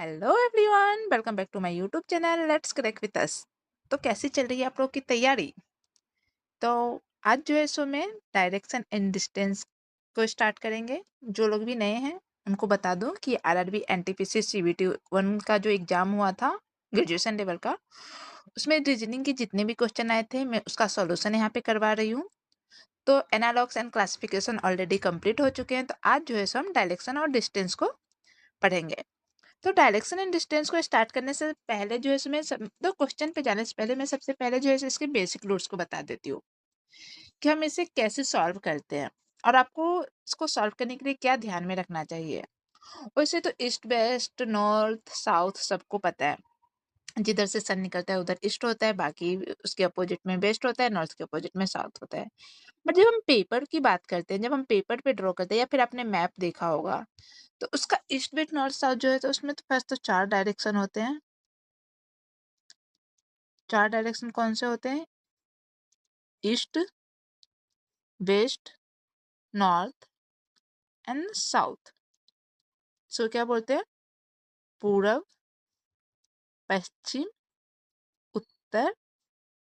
Hello everyone, welcome back to my YouTube channel let's crack with us. तो कैसी चल रही है आप लोग की तैयारी? तो आज जो है सो मैं डायरेक्शन एंड डिस्टेंस को स्टार्ट करेंगे। जो लोग भी नए हैं उनको बता दूं कि आरआरबी एनटीपीसी सीबीटी 1 का जो एग्जाम हुआ था ग्रेजुएशन लेवल का, उसमें रीजनिंग के जितने भी क्वेश्चन आए थे मैं उसका सॉल्यूशन यहाँ पे करवा रही हूँ। तो analogues and classification already complete हो चुके हैं, तो आज जो है सो हम डायरेक्शन और डिस्टेंस को पढ़ेंगे। तो डायरेक्शन एंड डिस्टेंस को स्टार्ट करने से पहले जो है इसमें तो क्वेश्चन पे जाने से पहले मैं सबसे पहले जो है इसके बेसिक रूल्स को बता देती हूँ कि हम इसे कैसे सॉल्व करते हैं और आपको इसको सॉल्व करने के लिए क्या ध्यान में रखना चाहिए। वैसे तो ईस्ट वेस्ट नॉर्थ साउथ सबको पता है, जिधर से सन निकलता है उधर ईस्ट होता है, बाकी उसके अपोजिट में वेस्ट होता है, नॉर्थ के अपोजिट में साउथ होता है। बट जब हम पेपर की बात करते हैं, जब हम पेपर पे ड्रॉ करते हैं या फिर आपने मैप देखा होगा, तो उसका ईस्ट वेस्ट नॉर्थ साउथ जो है तो उसमें तो फर्स्ट तो 4 डायरेक्शन होते हैं। 4 डायरेक्शन कौन से होते हैं? East, west, north and south. So क्या बोलते हैं? पूरब, पश्चिम, उत्तर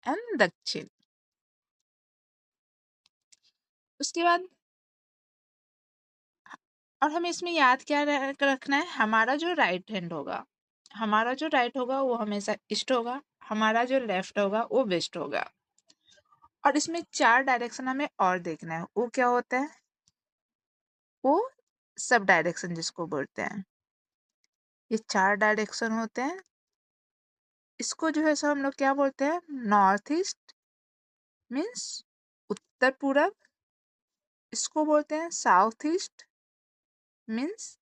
एंड दक्षिण। उसके बाद और हमें इसमें याद क्या रखना है? हमारा जो राइट हैंड होगा, हमारा जो राइट होगा वो हमेशा ईस्ट होगा, हमारा जो लेफ्ट होगा वो वेस्ट होगा। और इसमें 4 डायरेक्शन हमें और देखना है, वो क्या होता है? वो सब डायरेक्शन जिसको बोलते हैं। ये 4 डायरेक्शन होते हैं। इसको जो है सो हम लोग क्या बोलते हैं? नॉर्थ ईस्ट मीन्स उत्तर पूरब। इसको बोलते हैं साउथ ईस्ट मीन्स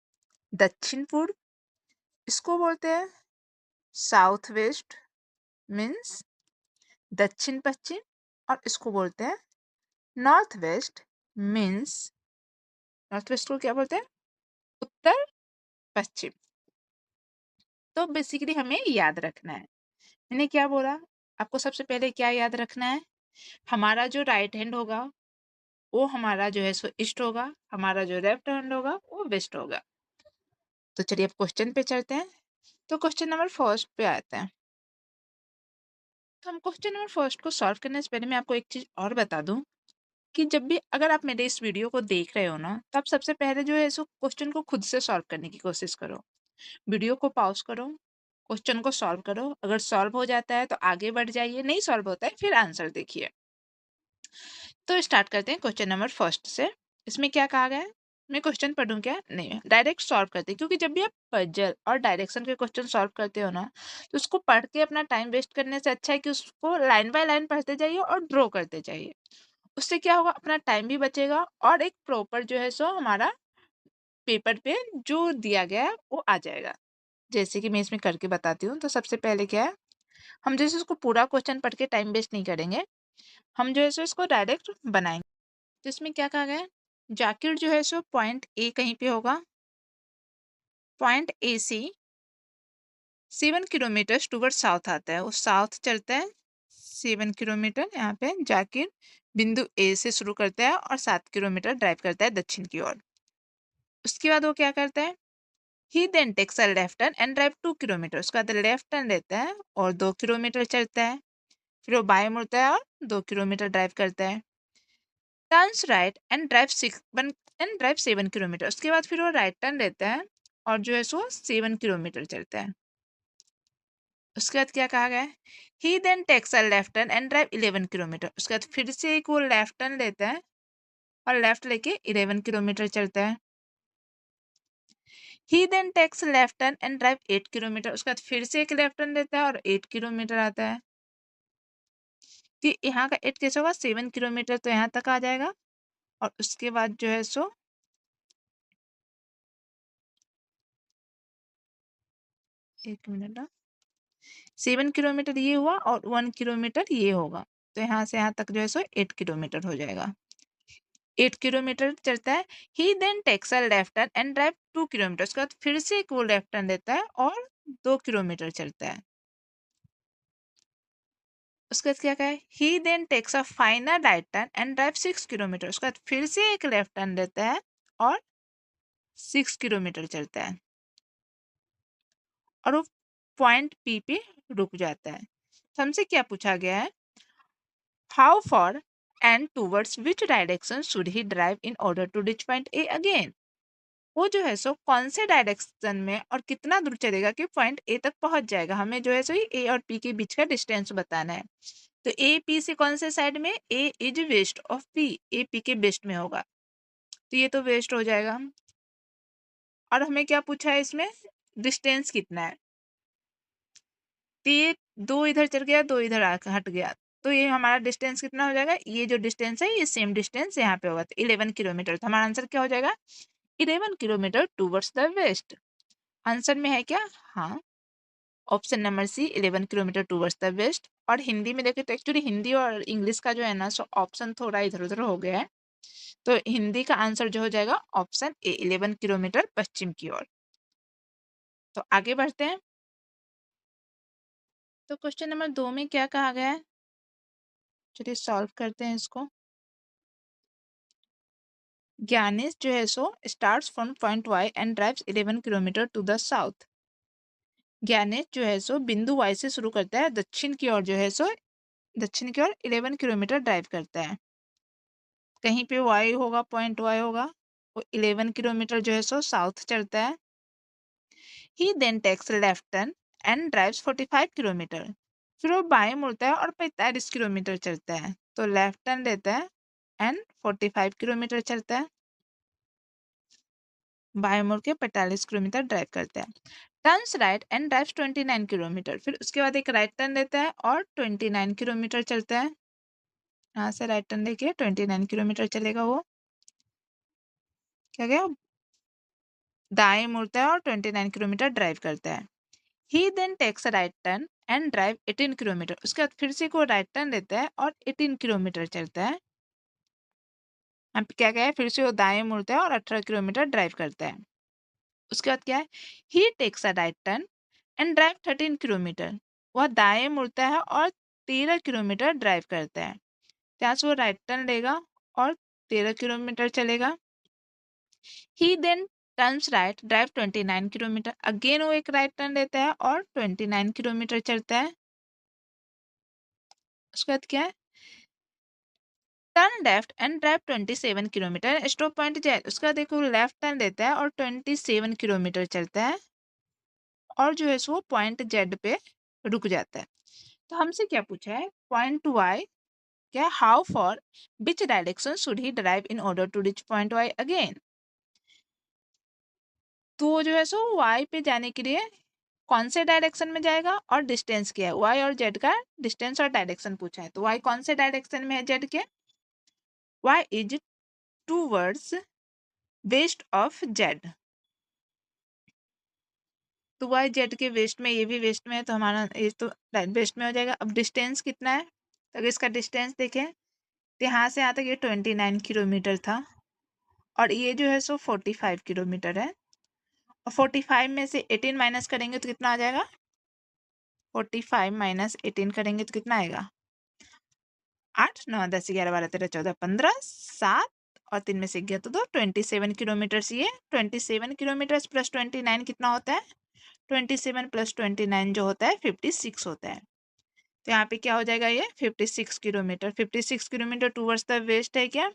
दक्षिण पूर्व। इसको बोलते हैं साउथ वेस्ट मीन्स दक्षिण पश्चिम। और इसको बोलते हैं north west means, north west को क्या बोलते हैं? उत्तर पश्चिम। तो बेसिकली हमें याद रखना है। मैंने क्या बोला? आपको सबसे पहले क्या याद रखना है? हमारा जो राइट हैंड होगा वो हमारा जो है सो ईस्ट होगा, हमारा जो लेफ्ट हैंड होगा वो वेस्ट होगा। तो चलिए अब क्वेश्चन पे चलते हैं। तो क्वेश्चन नंबर फर्स्ट पे आते हैं। तो हम क्वेश्चन नंबर फर्स्ट को सॉल्व करने से पहले मैं आपको एक चीज और बता दूं कि जब भी अगर आप मेरे इस वीडियो को देख रहे हो ना, तो आप सबसे पहले जो है सो क्वेश्चन को खुद से सॉल्व करने की कोशिश करो। वीडियो को पॉज करो, क्वेश्चन को सॉल्व करो। अगर सॉल्व हो जाता है तो आगे बढ़ जाइए, नहीं सॉल्व होता है फिर आंसर देखिए। तो स्टार्ट करते हैं क्वेश्चन नंबर फर्स्ट से। इसमें क्या कहा गया है? मैं क्वेश्चन पढ़ूं क्या? नहीं, डायरेक्ट सॉल्व करते हैं, क्योंकि जब भी आप पजल और डायरेक्शन के क्वेश्चन सॉल्व करते हो ना, तो उसको पढ़ के अपना टाइम वेस्ट करने से अच्छा है कि उसको लाइन बाय लाइन पढ़ते जाइए और ड्रॉ करते जाइए। उससे क्या होगा? अपना टाइम भी बचेगा और एक प्रॉपर जो है सो हमारा पेपर पे जो दिया गया है वो आ जाएगा। जैसे कि मैं इसमें करके बताती हूँ। तो सबसे पहले क्या है, हम जैसे उसको पूरा क्वेश्चन पढ़ के टाइम वेस्ट नहीं करेंगे, हम जो है सो इसको डायरेक्ट बनाएंगे। तो इसमें क्या कहा गया है? जाकिर जो है सो पॉइंट ए कहीं पे होगा, पॉइंट ए से 7 किलोमीटर टूवर्ड साउथ आता है, वो साउथ चलता है 7 किलोमीटर। यहाँ पे जाकिर बिंदु ए से शुरू करता है और 7 किलोमीटर ड्राइव करता है दक्षिण की ओर। उसके बाद वो क्या करता है? He then takes a left turn and drive 2 kilometre. उसके बाद लेफ्ट टर्न लेता है और 2 किलोमीटर चलता है। फिर वो बाएं मुड़ता है और 2 किलोमीटर ड्राइव करता है। Turns right and drive 7 kilometre. उसके बाद फिर वो राइट टर्न लेता है और जो है सो 7 किलोमीटर चलता है। उसके बाद क्या कहा गया है? He then takes a left turn and drive 11 kilometre. उसके बाद फिर से एक वो लेफ्ट टर्न लेता है और लेफ्ट लेके 11 किलोमीटर चलता है। He then takes left turn and drive 8 kilometre. उसके बाद फिर से एक लेफ्ट टर्न लेता है और 8 किलोमीटर आता है। कि यहाँ का 8 कैसे होगा? 7 किलोमीटर तो यहाँ तक आ जाएगा। और उसके बाद जो है सो 1 मिनट, 7 किलोमीटर ये हुआ और 1 किलोमीटर ये होगा। तो यहाँ से यहाँ तक जो है सो 8 किलोमीटर हो जाएगा। 8 किलोमीटर चलता है। He then takes a left turn and drive 2 kilometre. उसके बाद फिर से एक वो लेफ्ट टर्न लेता है और 2 किलोमीटर चलता है। उसके बाद क्या कहा है? He then takes a final right turn and drive 6 kilometre. उसके बाद फिर से एक लेफ्ट टर्न लेता है और 6 किलोमीटर चलता है। और वो पॉइंट पी पे रुक जाता है। तो हमसे क्या पूछा गया है, how far and towards which direction should he drive in order to reach point A again. वो जो है सो कौन से डायरेक्शन में और कितना दूर चलेगा कि पॉइंट ए तक पहुंच जाएगा। हमें जो है सो ए और पी के बीच का डिस्टेंस बताना है। तो ए पी से कौन से साइड में, A is west of P, A P के वेस्ट में होगा, तो ये तो वेस्ट हो जाएगा। और हमें क्या पूछा है इसमें, डिस्टेंस कितना है, तो ये 2 इधर चल गया, 2 इधर हट गया, तो ये हमारा डिस्टेंस कितना हो जाएगा, ये जो डिस्टेंस है ये सेम डिस्टेंस यहाँ पे होगा, तो 11 किलोमीटर। तो हमारा आंसर क्या हो जाएगा, 11 kilometre towards the west. Answer में है क्या, हाँ, option number C, 11 kilometre towards the west. और हिंदी में देखें तो एक्चुअली हिंदी और इंग्लिश का जो है ना सो ऑप्शन थोड़ा इधर उधर हो गया है, तो हिंदी का आंसर जो हो जाएगा ऑप्शन ए, 11 किलोमीटर पश्चिम की ओर। तो आगे बढ़ते हैं। तो क्वेश्चन नंबर 2 में क्या कहा गया है, चलिए सॉल्व करते हैं इसको। ज्ञानेश जो है सो starts from point Y and drives 11 kilometre to the south. Gyanesh जो है सो बिंदु वाई से शुरू करता है, दक्षिण की ओर जो है सो दक्षिण की ओर 11 किलोमीटर ड्राइव करता है। कहीं पे वाई होगा, पॉइंट वाई होगा, वो 11 किलोमीटर जो है सो साउथ चलता है। He then takes left turn and drives 45 kilometre. फिर वो बाएं मुड़ता है और 45 किलोमीटर चलता है, तो लेफ्ट टर्न लेता है एंड 45 किलोमीटर चलता है, बाएं मुड़ के 45 किलोमीटर ड्राइव करता है। Turns right and drives 29 kilometre. फिर उसके बाद एक राइट टर्न लेता है और 29 किलोमीटर चलता है। यहाँ से राइट टर्न लेके 29 किलोमीटर चलेगा वो, क्या गया, दाएं मुड़ता है और 29 किलोमीटर ड्राइव करता है। He then takes right turn and drive 18 kilometre. उसके बाद फिर से को राइट टर्न लेता है और 18 किलोमीटर चलता है। यहाँ पे क्या है, फिर से वो दाएं मुड़ता है और 18 किलोमीटर ड्राइव करता है। उसके बाद क्या है, he takes a right turn and drive 13 kilometre. वह दाएं मुड़ता है और 13 किलोमीटर ड्राइव करता है। यहाँ से वो राइट टर्न लेगा और 13 किलोमीटर चलेगा। He then turns right, drive 29 kilometre. Again वो एक राइट टर्न लेता है और 29 किलोमीटर चलता है। उसके बाद क्या है, turn left and drive 27 kilometre, stop point जाए। उसका देखो लेफ्ट टर्न लेता है और 27 किलोमीटर चलता है और जो है सो वो पॉइंट जेड पे रुक जाता है। तो हमसे क्या पूछा है, पॉइंट वाई, क्या, how far which direction should he drive in order to reach point Y again. तो वो जो है सो वाई पे जाने के लिए कौन से डायरेक्शन में जाएगा और डिस्टेंस क्या है, वाई और जेड का डिस्टेंस और डायरेक्शन पूछा है। तो वाई कौन से डायरेक्शन में है जेड के, Y is towards west of Z. तो वाई जेड के वेस्ट में, ये भी वेस्ट में है, तो हमारा ये तो वेस्ट में हो जाएगा। अब डिस्टेंस कितना है, तो अगर इसका डिस्टेंस देखें तो यहाँ से यहाँ तक ये 29 किलोमीटर था और ये जो है सो 45 किलोमीटर है। और 45 में से 18 माइनस करेंगे तो कितना आ जाएगा, 45 माइनस 18 करेंगे तो कितना आएगा, 8 9 10 11 12 13 14 15 7 और 3 में से गया तो 2, 27 किलोमीटर। ये 27 किलोमीटर प्लस 29 कितना होता है, 27 प्लस 29 जो होता है 56 होता है। तो यहाँ पे क्या हो जाएगा, ये 56 kilometre. 56 kilometre towards the west है क्या,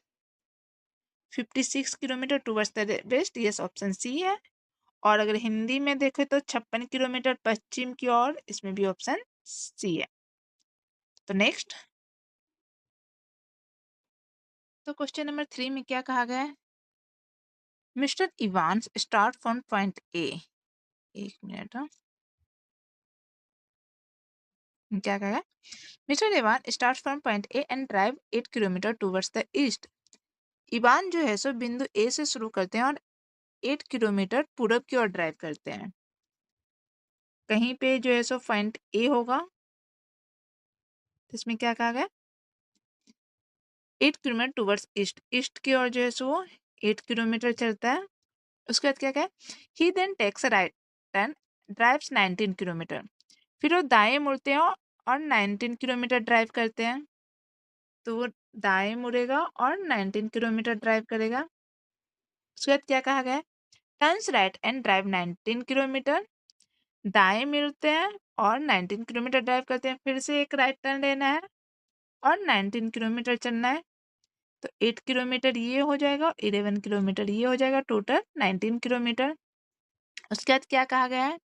56 kilometre towards the west, yes option C है। और अगर हिंदी में देखें तो 56 किलोमीटर पश्चिम की ओर, इसमें भी ऑप्शन सी है। तो नेक्स्ट, तो क्वेश्चन नंबर 3 में क्या कहा गया है, mister Evans start from point ए, एक मिनट, क्या कहा गया, mister Ivan start from point A and drive 8 kilometre towards the east. Ivan जो है सो बिंदु ए से शुरू करते हैं और 8 किलोमीटर पूरब की ओर ड्राइव करते हैं। कहीं पे जो है सो पॉइंट ए होगा, तो इसमें क्या कहा गया, 8 किलोमीटर टूवर्ड्स ईस्ट, ईस्ट की ओर जो है सो वो 8 किलोमीटर चलता है। उसके बाद क्या कहा, he then takes right turn drives 19 kilometre. फिर वो दाएं मुड़ते हैं और 19 किलोमीटर ड्राइव करते हैं। तो वो दाएं मुड़ेगा और 19 किलोमीटर ड्राइव करेगा। उसके बाद क्या कहा गया, turns right and drive 19 kilometre. दाएं मिलते हैं और 19 किलोमीटर ड्राइव करते हैं, फिर से एक राइट टर्न लेना है और 19 किलोमीटर चलना है। तो 8 किलोमीटर ये हो जाएगा और 11 किलोमीटर ये हो जाएगा, टोटल 19 किलोमीटर। उसके बाद क्या कहा गया है,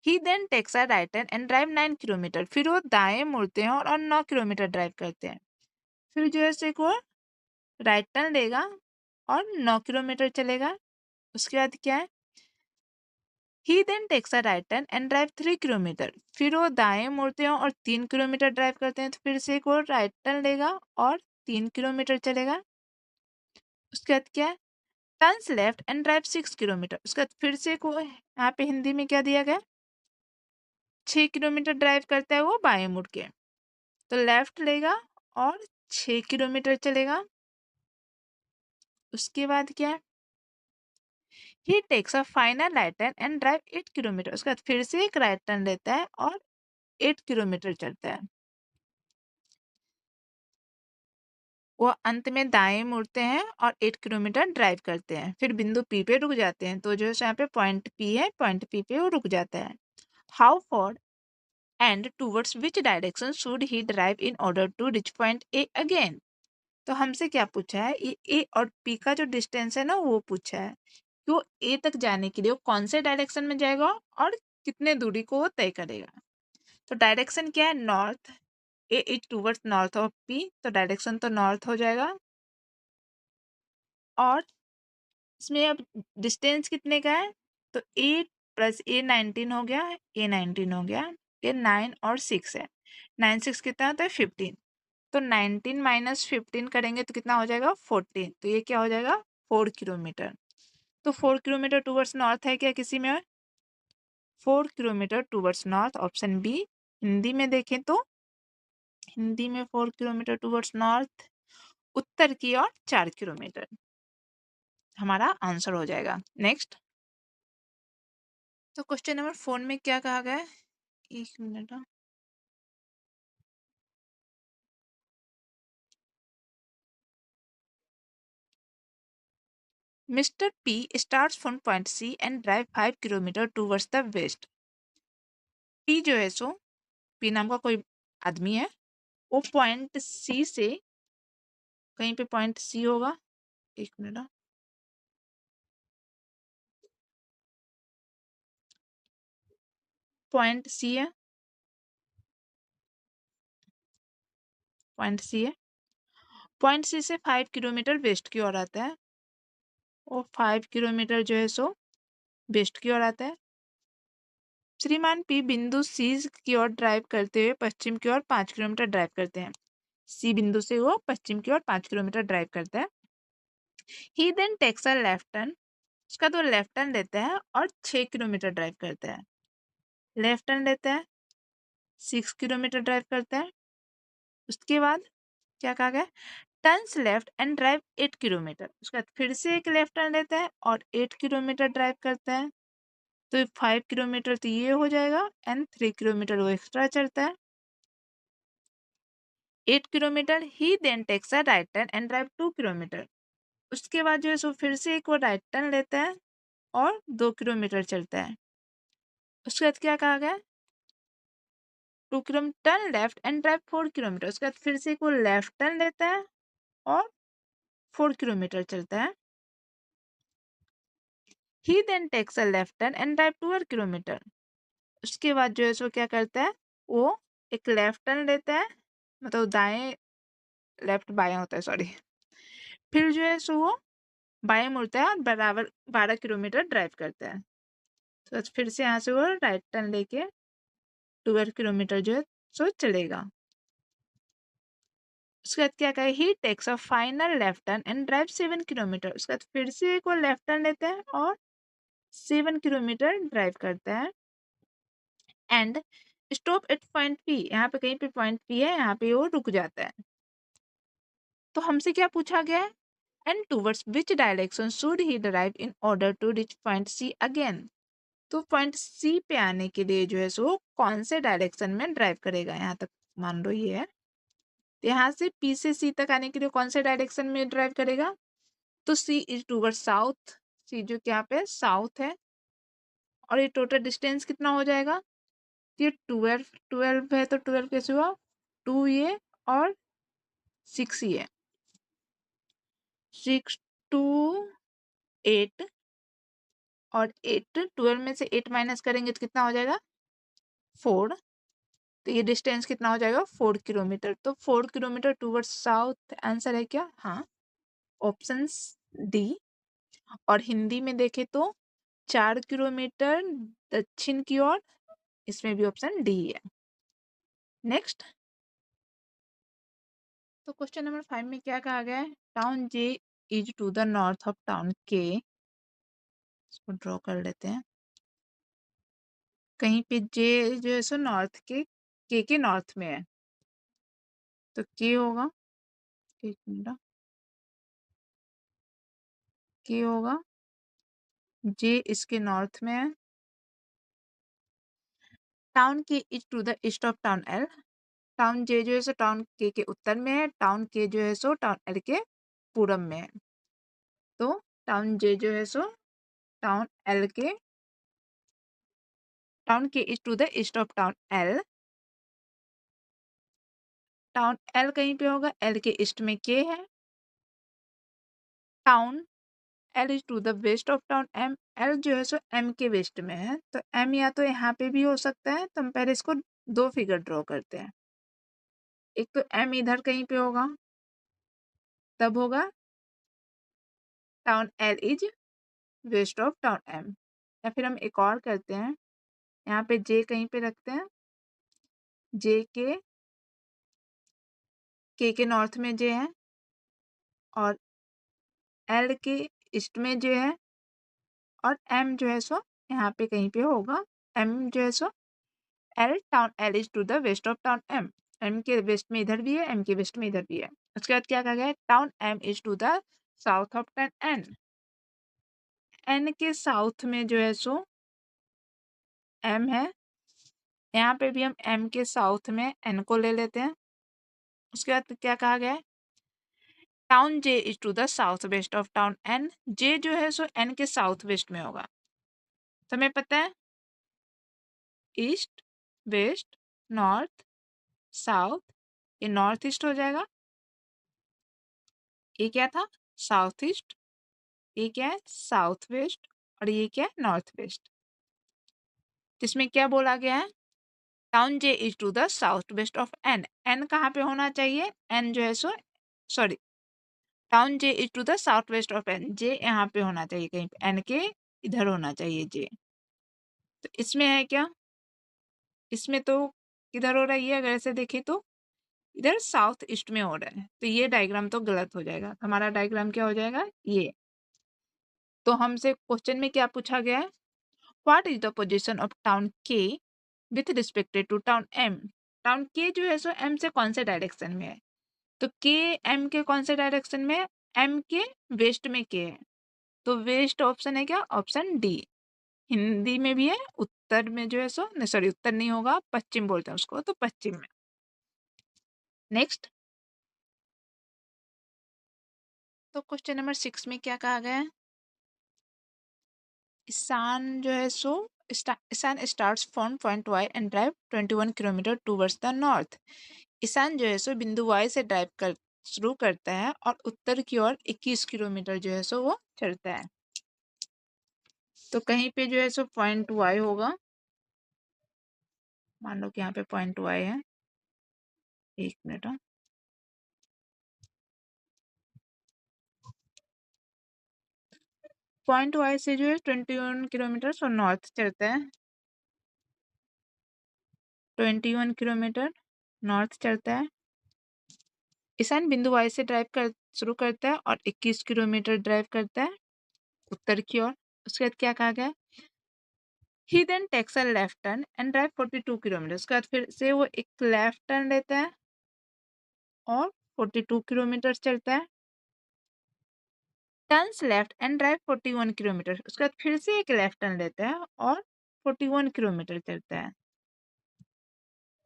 he then takes a right turn and drive 9 kilometre. फिर वो दाएं मुड़ते हैं और 9 किलोमीटर ड्राइव करते हैं। फिर जो है सो एक वो राइट टर्न लेगा और 9 किलोमीटर चलेगा। उसके बाद क्या है, he then takes a right turn and drive 3 kilometre. फिर वो दाएं मुड़ते हैं और 3 किलोमीटर ड्राइव करते हैं। तो फिर से एक वो राइट टर्न लेगा और 3 किलोमीटर चलेगा। उसके बाद क्या है, turns left and drive 6 kilometre. उसके बाद फिर से एक वो यहाँ पे हिंदी में क्या दिया गया, 6 किलोमीटर ड्राइव करता है वो बाएं मुड़ के। तो लेफ्ट लेगा और 6 किलोमीटर चलेगा। उसके बाद क्या है, he takes a final right turn and drive 8 kilometre. उसके बाद फिर से एक राइट टर्न लेता है और 8 किलोमीटर चलता है। वो अंत में दाएं मुड़ते हैं और 8 किलोमीटर ड्राइव करते हैं। फिर बिंदु पी पे रुक जाते हैं। तो जो है यहाँ पे पॉइंट पी है, पॉइंट पी पे वो रुक जाता है। How far and towards which direction should he drive in order to reach point A again. तो हमसे क्या पूछा है, ये ए और पी का जो डिस्टेंस है ना वो पूछा है कि वो ए तक जाने के लिए वो कौन से डायरेक्शन में जाएगा और कितने दूरी को वो तय करेगा। तो डायरेक्शन क्या है, north. A is towards north of P, तो डायरेक्शन तो नॉर्थ हो जाएगा। और इसमें अब डिस्टेंस कितने का है, तो 8 प्लस ए 19 हो गया, ए 19 हो गया, ये 9 और 6 है। 9 6 कितना होता है 15। तो 19 माइनस 15 करेंगे तो कितना हो जाएगा 14। तो ये क्या हो जाएगा 4 किलोमीटर। तो 4 किलोमीटर टूवर्ड्स नॉर्थ है क्या किसी में, 4 kilometre towards north, option B. Hindi में देखें तो हिंदी में 4 किलोमीटर टूवर्ड्स नॉर्थ, उत्तर की ओर 4 किलोमीटर हमारा आंसर हो जाएगा। नेक्स्ट, तो क्वेश्चन नंबर 4 में क्या कहा गया है, एक minute. Mister P starts from point C and drive 5 kilometre towards the west. P जो है सो, पी नाम का कोई आदमी है, वो पॉइंट सी से, कहीं पे पॉइंट सी होगा, एक मिनट, पॉइंट सी है, पॉइंट सी है, पॉइंट सी से 5 किलोमीटर वेस्ट की ओर आता है। वो 5 किलोमीटर जो है सो वेस्ट की ओर आता है। श्रीमान पी बिंदु सी की ओर ड्राइव करते हुए पश्चिम की ओर 5 किलोमीटर ड्राइव करते हैं। सी बिंदु से वो पश्चिम की ओर 5 किलोमीटर ड्राइव करता है। He then takes a left turn. उसका तो लेफ्ट टर्न लेता है और 6 किलोमीटर ड्राइव करता है। लेफ्ट टर्न लेता है, 6 किलोमीटर ड्राइव करता है। उसके बाद क्या कहा गया, turns left and drive 8 kilometre. उसके बाद फिर से एक लेफ्ट टर्न लेता है और 8 किलोमीटर ड्राइव करता है। तो 5 किलोमीटर तो ये हो जाएगा एंड 3 किलोमीटर वो एक्स्ट्रा चलता है। 8 kilometre he then takes a right turn and drive 2 kilometre. उसके बाद जो है सो फिर से एक वो राइट टर्न लेता है और 2 किलोमीटर चलता है। उसके बाद क्या कहा गया, 2 kilometre turn left and drive 4 kilometre. उसके बाद फिर से एक वो लेफ्ट टर्न लेता है और 4 किलोमीटर चलता है। He then takes a left turn and drive 12 kilometre. उसके बाद जो है सो क्या करता है, वो एक लेफ्ट टर्न लेता है, मतलब दाएं, लेफ्ट बाएं होता है सॉरी। फिर जो है सो वो बाएं मुड़ता है और बराबर 12 किलोमीटर ड्राइव करता है। तो फिर से यहाँ से वो राइट टर्न लेके 12 किलोमीटर जो है सो चलेगा। उसके बाद क्या कहे, he takes a final left turn and drive 7 kilometre. उसके बाद फिर से एक वो लेफ्ट टर्न लेता है और 7 किलोमीटर ड्राइव करता है and stop at point P. यहाँ पे कहीं पे पॉइंट पी है, यहाँ पे वो रुक जाता है। तो हमसे क्या पूछा गया है, and towards which direction should he drive in order to reach point C again. तो पॉइंट सी पे आने के लिए जो है सो कौन से डायरेक्शन में ड्राइव करेगा, यहाँ तक मान लो ये है। तो यहाँ से पी से सी तक आने के लिए कौन से डायरेक्शन में ड्राइव करेगा, तो सी इज टूवर्ड साउथ। सी जो क्या पे साउथ है और ये टोटल डिस्टेंस कितना हो जाएगा? ये 12 है तो 12 कैसे हुआ? 2 ये और 6 ये, 6 2 8 और 8 12 में से 8 माइनस करेंगे तो कितना हो जाएगा? 4। तो ये डिस्टेंस कितना हो जाएगा? 4 किलोमीटर। तो 4 किलोमीटर टूवर्ड्स साउथ आंसर है क्या? हाँ, ऑप्शन डी। और हिंदी में देखें तो 4 किलोमीटर दक्षिण की ओर, इसमें भी ऑप्शन डी है। नेक्स्ट, तो क्वेश्चन नंबर 5 में क्या कहा गया है? Town J is to the north of town K, इसको ड्रॉ कर लेते हैं। कहीं पे जे जो है सो नॉर्थ के नॉर्थ में है, तो के होगा, एक मिनट, के होगा, जे इसके नॉर्थ में है। Town K is to the east of town L, town J जो है सो टाउन के उत्तर में है, टाउन के जो है सो टाउन एल के पूरब में है। तो टाउन जे जो है सो टाउन एल के, town K is to the east of town L, town L कहीं पे होगा, एल के ईस्ट में के है। Town L is to the west of town M, L जो है सो एम के वेस्ट में है, तो एम या तो यहाँ पे भी हो सकता है, तो हम पहले इसको दो फिगर ड्रॉ करते हैं। एक तो एम इधर कहीं पे होगा, तब होगा town L is west of town M. या फिर हम एक और करते हैं, यहाँ पे जे कहीं पे रखते हैं, जे के नॉर्थ में जे है, और एल के ईस्ट में जे है, और एम जो है सो यहाँ पे कहीं पे होगा, एम जो है सो L, town L is to the west of town M, M के वेस्ट में इधर भी है, एम के वेस्ट में इधर भी है। उसके बाद क्या कहा गया है? Town M is to the south of town N, N के साउथ में जो है सो एम है, यहाँ पे भी हम एम के साउथ में एन को ले लेते हैं। उसके बाद क्या कहा गया है? Town J is to the south west of town N, J जो है सो एन के साउथ वेस्ट में होगा। तो हमें पता है ईस्ट, वेस्ट, नॉर्थ, साउथ, ये नॉर्थ ईस्ट हो जाएगा, ये क्या था? साउथ ईस्ट, ये क्या है? साउथ वेस्ट, और ये क्या है? North west. इसमें क्या बोला गया है? Town J is to the south west of N, N कहाँ पे होना चाहिए? एन जो है सो, sorry, town J is to the south west of N, J यहाँ पे होना चाहिए कहीं पे, एन के इधर होना चाहिए जे। तो इसमें है क्या? इसमें तो किधर हो रहा है ये? अगर ऐसे देखें तो इधर साउथ ईस्ट में हो रहा है, तो ये डायग्राम तो गलत हो जाएगा। हमारा डायग्राम क्या हो जाएगा? ये। तो हमसे क्वेश्चन में क्या पूछा गया है? What is the position of town K with respected to town M, town K जो है सो एम से कौन से डायरेक्शन में है? तो के एम के कौन से डायरेक्शन में है? एम के वेस्ट में के है, तो वेस्ट ऑप्शन है क्या? Option D. हिंदी में भी है, उत्तर में जो है सो, नहीं सॉरी, उत्तर नहीं होगा, पश्चिम बोलते हैं उसको, तो पश्चिम में। नेक्स्ट, तो क्वेश्चन नंबर 6 में क्या कहा गया है? ईशान जो है सो, Ishan starts from point Y and drive 21 kilometre towards the north, Ishan जो है सो बिंदु वाई से ड्राइव कर शुरू करता है और उत्तर की ओर 21 किलोमीटर जो है सो वो चलता है। तो कहीं पे जो है सो पॉइंट वाई होगा, मान लो कि यहाँ पे पॉइंट वाई है, एक मिनट, हाँ। पॉइंट वाई से जो है 21 किलोमीटर सो नॉर्थ चलता है, 21 किलोमीटर नॉर्थ चलता है। ईशान बिंदु वाई से ड्राइव कर शुरू करता है और 21 किलोमीटर ड्राइव करता है उत्तर की ओर। उसके बाद क्या कहा गया? He then takes a left turn and drive 42 kilometre, उसके बाद फिर से वो एक लेफ्ट टर्न लेता है और 42 किलोमीटर चलता है। Turns left and drive 41 kilometre, उसके बाद फिर से एक लेफ्ट टर्न लेता है और 41 किलोमीटर चलता है।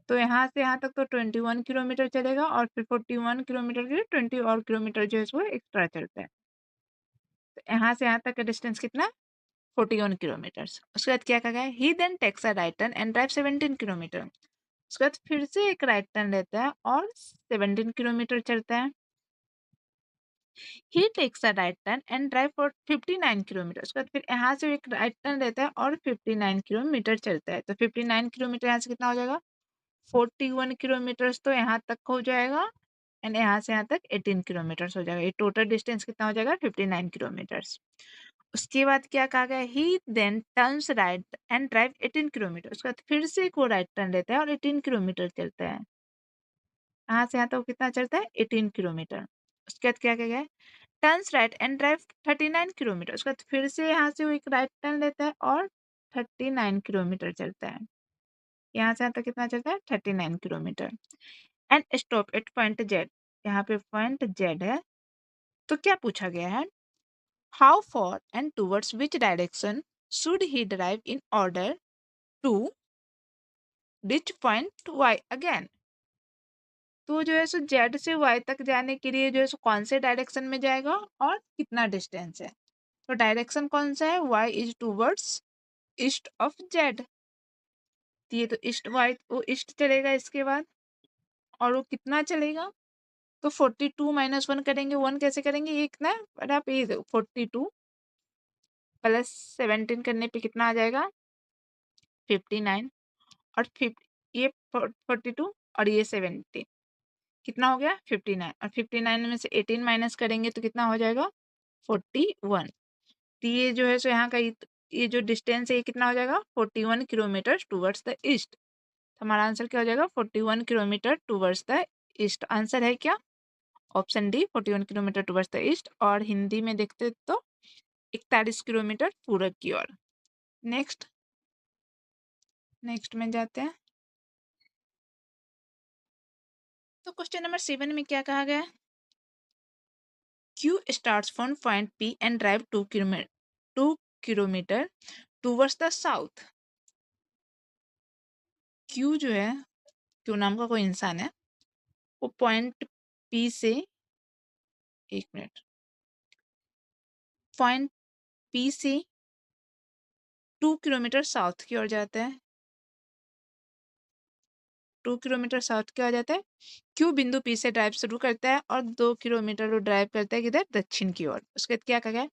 तो यहाँ से यहाँ तक तो 21 किलोमीटर चलेगा, और फिर 41 किलोमीटर के लिए 20 और किलोमीटर जो है वो एक्स्ट्रा चलता है। तो यहाँ से यहाँ तक का डिस्टेंस कितना? 41 किलोमीटर्स। उसके बाद क्या कहा गया, he then takes a right turn and drive 17 kilometre. उसके बाद फिर से एक राइट टर्न लेता है और 17 किलोमीटर चलता है। He takes a right turn and drive for 59 kilometre. उसके बाद फिर यहाँ से एक राइट टर्न लेता है और 59 किलोमीटर चलता है। तो 59 किलोमीटर यहाँ से कितना हो जाएगा, 41 किलोमीटर्स तो यहाँ तक हो जाएगा एंड यहाँ से यहाँ तक 18 किलोमीटर्स हो जाएगा। ये टोटल डिस्टेंस कितना हो जाएगा, 59 किलोमीटर्स। उसके बाद क्या कहा गया, he then turns right and drive 18 kilometre. उसके बाद फिर से एक वो राइट टर्न लेता है और 18 किलोमीटर चलता है। यहाँ से यहाँ तक कितना चलता है, 18 किलोमीटर। उसके बाद क्या कहा गया, turns right and drive 39 kilometre. उसके बाद फिर से यहाँ से वो एक राइट टर्न लेता है और 39 किलोमीटर चलता है। यहाँ से यहाँ तक कितना चलता है, 39 kilometre. And stop at point Z. यहाँ पे पॉइंट जेड है। तो क्या पूछा गया है, how far and towards which direction should he drive in order to reach point Y again. तो जो है सो जेड से वाई तक जाने के लिए जो है सो कौन से डायरेक्शन में जाएगा और कितना डिस्टेंस है। तो डायरेक्शन कौन सा है, Y is towards east of Z. तो ये तो ईस्ट, वाई वो ईस्ट चलेगा इसके बाद, और वो कितना चलेगा, तो 42 माइनस 1 करेंगे। 1 कैसे करेंगे, ये कितना है, और आप ये 42 प्लस 17 करने पे कितना आ जाएगा, 59। और ये 42 और ये 17 कितना हो गया, 59। और 59 में से 18 माइनस करेंगे तो कितना हो जाएगा, 41। तो ये जो है सो यहाँ का ये जो डिस्टेंस है ये कितना हो जाएगा, 41 किलोमीटर टूवर्ड्स द ईस्ट। हमारा आंसर क्या हो जाएगा, 41 kilometre towards the east. Answer है क्या, option D, 41 kilometre towards the east. और हिंदी में देखते तो 41 किलोमीटर पूरब की ओर। नेक्स्ट नेक्स्ट में जाते हैं। तो क्वेश्चन नंबर 7 में क्या कहा गया, Q starts from point P and drive 2 kilometer towards the south। Q जो है, Q नाम का कोई इंसान है, वो पॉइंट P से, एक मिनट, पॉइंट P से 2 किलोमीटर साउथ की ओर जाता है। 2 किलोमीटर साउथ की ओर जाता है। Q बिंदु P से ड्राइव शुरू करता है और 2 किलोमीटर वो ड्राइव करता है किधर, दक्षिण की ओर। उसके बाद क्या कहा गया,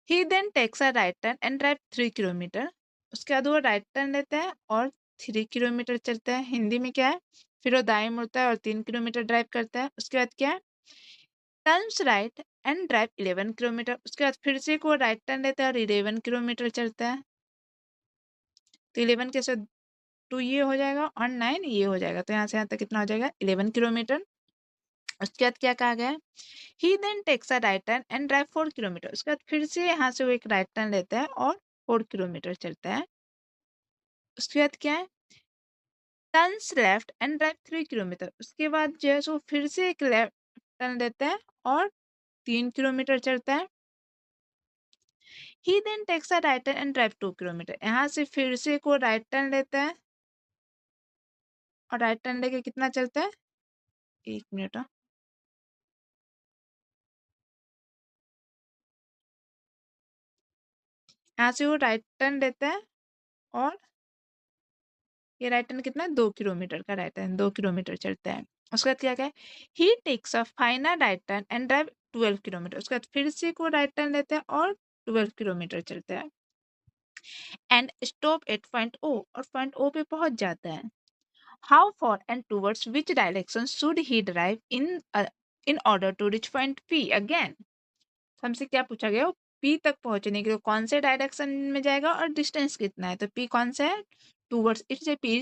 he then takes a right turn and drive 3 kilometer. उसके बाद वो राइट टर्न लेता है और 3 किलोमीटर चलता है। हिंदी में क्या है, फिर वो दाएं मुड़ता है और 3 किलोमीटर ड्राइव करता है। उसके बाद क्या है, turns right and drive 11 kilometre. उसके बाद फिर से वो राइट टर्न लेता है और 11 किलोमीटर चलता है। तो 11 के साथ 2 ये हो जाएगा और 9 ये हो जाएगा। तो यहाँ से यहाँ तक कितना हो जाएगा, 11 किलोमीटर। उसके बाद क्या कहा गया, he then takes a right turn and drive 4 kilometre. उसके बाद फिर से यहाँ से वो एक राइट टर्न लेता है और 4 किलोमीटर चलता है। उसके बाद क्या है, turns left and drive 3 kilometer. उसके बाद जो है सो फिर से एक लेफ्ट टर्न लेता है और 3 किलोमीटर चलता है। He then takes a right turn and drive 2 kilometer. यहाँ से फिर से एक वो राइट टर्न लेता है और राइट टर्न लेके कितना चलता है, एक मिनट, यहाँ से वो राइट टर्न लेता है और ये राइट टर्न कितना है, 2 किलोमीटर का राइट टर्न, 2 किलोमीटर चलता है। उसके बाद क्या क्या है, he takes a final right turn and drive 12 kilometre. उसके बाद फिर से को राइट टर्न लेते हैं और 12 किलोमीटर चलता है and stop at point O, और पॉइंट ओ पे पहुंच जाता है। How far and towards which direction should he drive in order to reach point P again. हमसे क्या पूछा गया, पी तक पहुंचने के लिए कौन से डायरेक्शन में जाएगा और डिस्टेंस कितना है। तो पी कौन सा है, towards, it's a P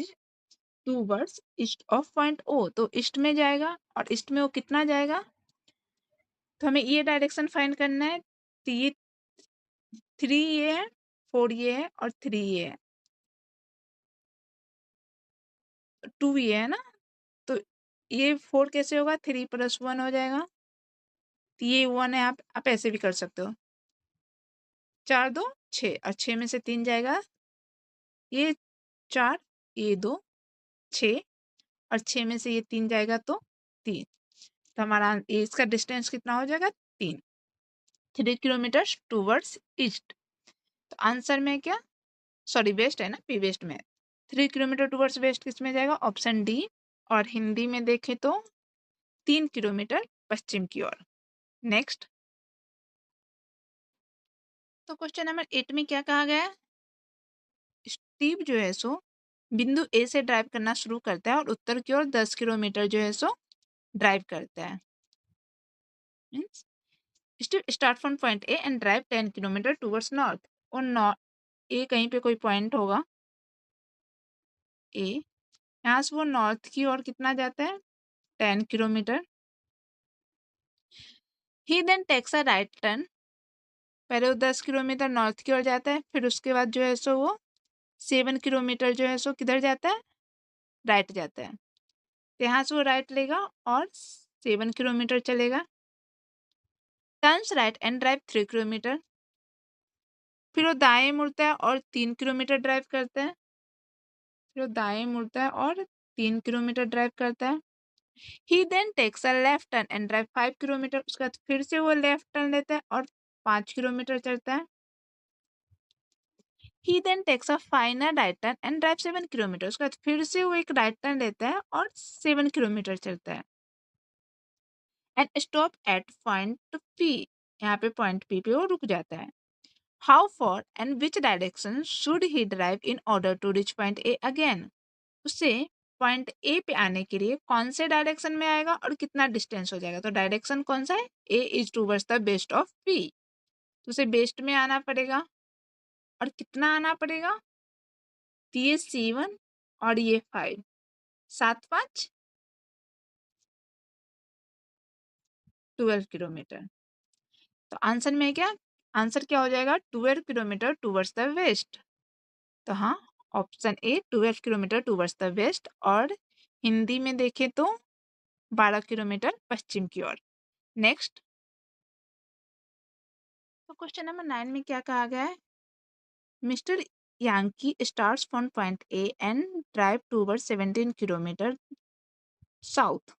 towards east of point O. तो ईस्ट में जाएगा और ईस्ट में वो कितना जाएगा, तो हमें ये डायरेक्शन फाइंड करना है। तो ये 3 ये है, 4 ये है और 3 ये है, 2 ये है ना। तो ये 4 कैसे होगा, 3 + 1 हो जाएगा। तो ये 1 है, आप ऐसे भी कर सकते हो, 4 2 6 और 6 में से 3 जाएगा, ये 4, ये 2, 6 और 6 में से ये 3 जाएगा तो 3। तो हमारा इसका डिस्टेंस कितना हो जाएगा, 3 किलोमीटर टूवर्ड्स ईस्ट। तो आंसर में क्या, सॉरी वेस्ट है ना, पी वेस्ट में 3 किलोमीटर टूवर्ड्स वेस्ट किस में जाएगा, ऑप्शन डी। और हिंदी में देखें तो 3 किलोमीटर पश्चिम की ओर। नेक्स्ट, तो क्वेश्चन नंबर 8 में क्या कहा गया है, स्टीव जो है सो बिंदु ए से ड्राइव करना शुरू करता है और उत्तर की ओर 10 किलोमीटर जो है सो ड्राइव करता है। Means Steve start from point A and drive 10 kilometre towards north. और नॉर्थ ए कहीं पे कोई पॉइंट होगा ए, यहाँ से वो नॉर्थ की ओर कितना जाता है, 10 kilometre. He then takes a right turn, पहले वो 10 किलोमीटर नॉर्थ की ओर जाता है, फिर उसके बाद जो है सो वो 7 किलोमीटर जो है सो किधर जाता है, राइट जाता है। तो यहाँ से वो राइट लेगा और 7 किलोमीटर चलेगा, turns right and drive 3 kilometre. फिर वो दाएं मुड़ता है और 3 किलोमीटर ड्राइव करता है, फिर वो दाएं मुड़ता है और 3 किलोमीटर ड्राइव करता है। He then takes a left turn and drive 5 kilometer, उसके बाद फिर से वो लेफ्ट टर्न लेता है और 5 किलोमीटर चलता है। He then takes a final right turn and drive 7 kilometre, उसके बाद फिर से वो एक राइट टर्न लेता है और 7 किलोमीटर चलता है। And stop at point P, यहाँ पे पॉइंट पी पे वो रुक जाता है। How far and which direction should he drive in order to reach point A again, उससे पॉइंट ए पे आने के लिए कौन से डायरेक्शन में आएगा और कितना डिस्टेंस हो जाएगा। तो डायरेक्शन कौन सा है, A is towards the west of P, तो उसे बेस्ट में आना पड़ेगा। और कितना आना पड़ेगा, तो ये 7 और ये 5, 7 5 12 किलोमीटर। तो आंसर में क्या, आंसर क्या हो जाएगा, 12 किलोमीटर टूवर्ड्स द वेस्ट। तो हाँ, option A 12 kilometre towards the west. और हिंदी में देखें तो 12 किलोमीटर पश्चिम की ओर। नेक्स्ट, तो क्वेश्चन नंबर 9 में क्या कहा गया है, mister Yankee starts from point A and drive toward 17 kilometre south.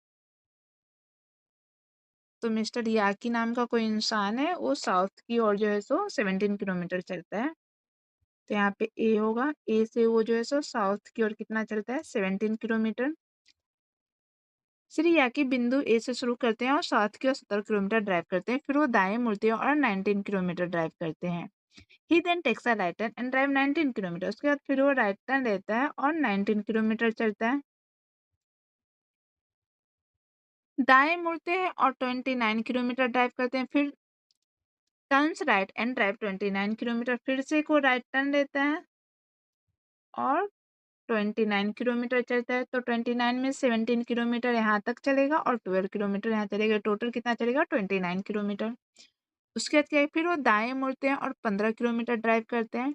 तो मिस्टर याकी नाम का कोई इंसान है, वो साउथ की ओर जो है सो 17 किलोमीटर चलता है। तो यहाँ पे ए होगा, ए से वो जो है सो साउथ की ओर कितना चलता है, 17 किलोमीटर। श्री याकी बिंदु ए से शुरू करते हैं और साउथ की ओर 70 किलोमीटर ड्राइव करते हैं, फिर वो दाएं मुड़ते हैं और 19 किलोमीटर ड्राइव करते हैं। He then takes a right turn and drive 19 kilometer, उसके बाद फिर वो राइट टर्न लेता है और 19 किलोमीटर चलता है। दाएं मुड़ते हैं और 29 किलोमीटर ड्राइव करते हैं, फिर turns right and drive 29 kilometre, फिर से को राइट टर्न लेता है और 29 किलोमीटर चलता है। तो 29 में 17 किलोमीटर यहाँ तक चलेगा और 12 किलोमीटर यहाँ चलेगा, टोटल कितना चलेगा, 29 किलोमीटर। उसके बाद क्या है, फिर वो दाएं मुड़ते हैं और 15 किलोमीटर ड्राइव करते हैं।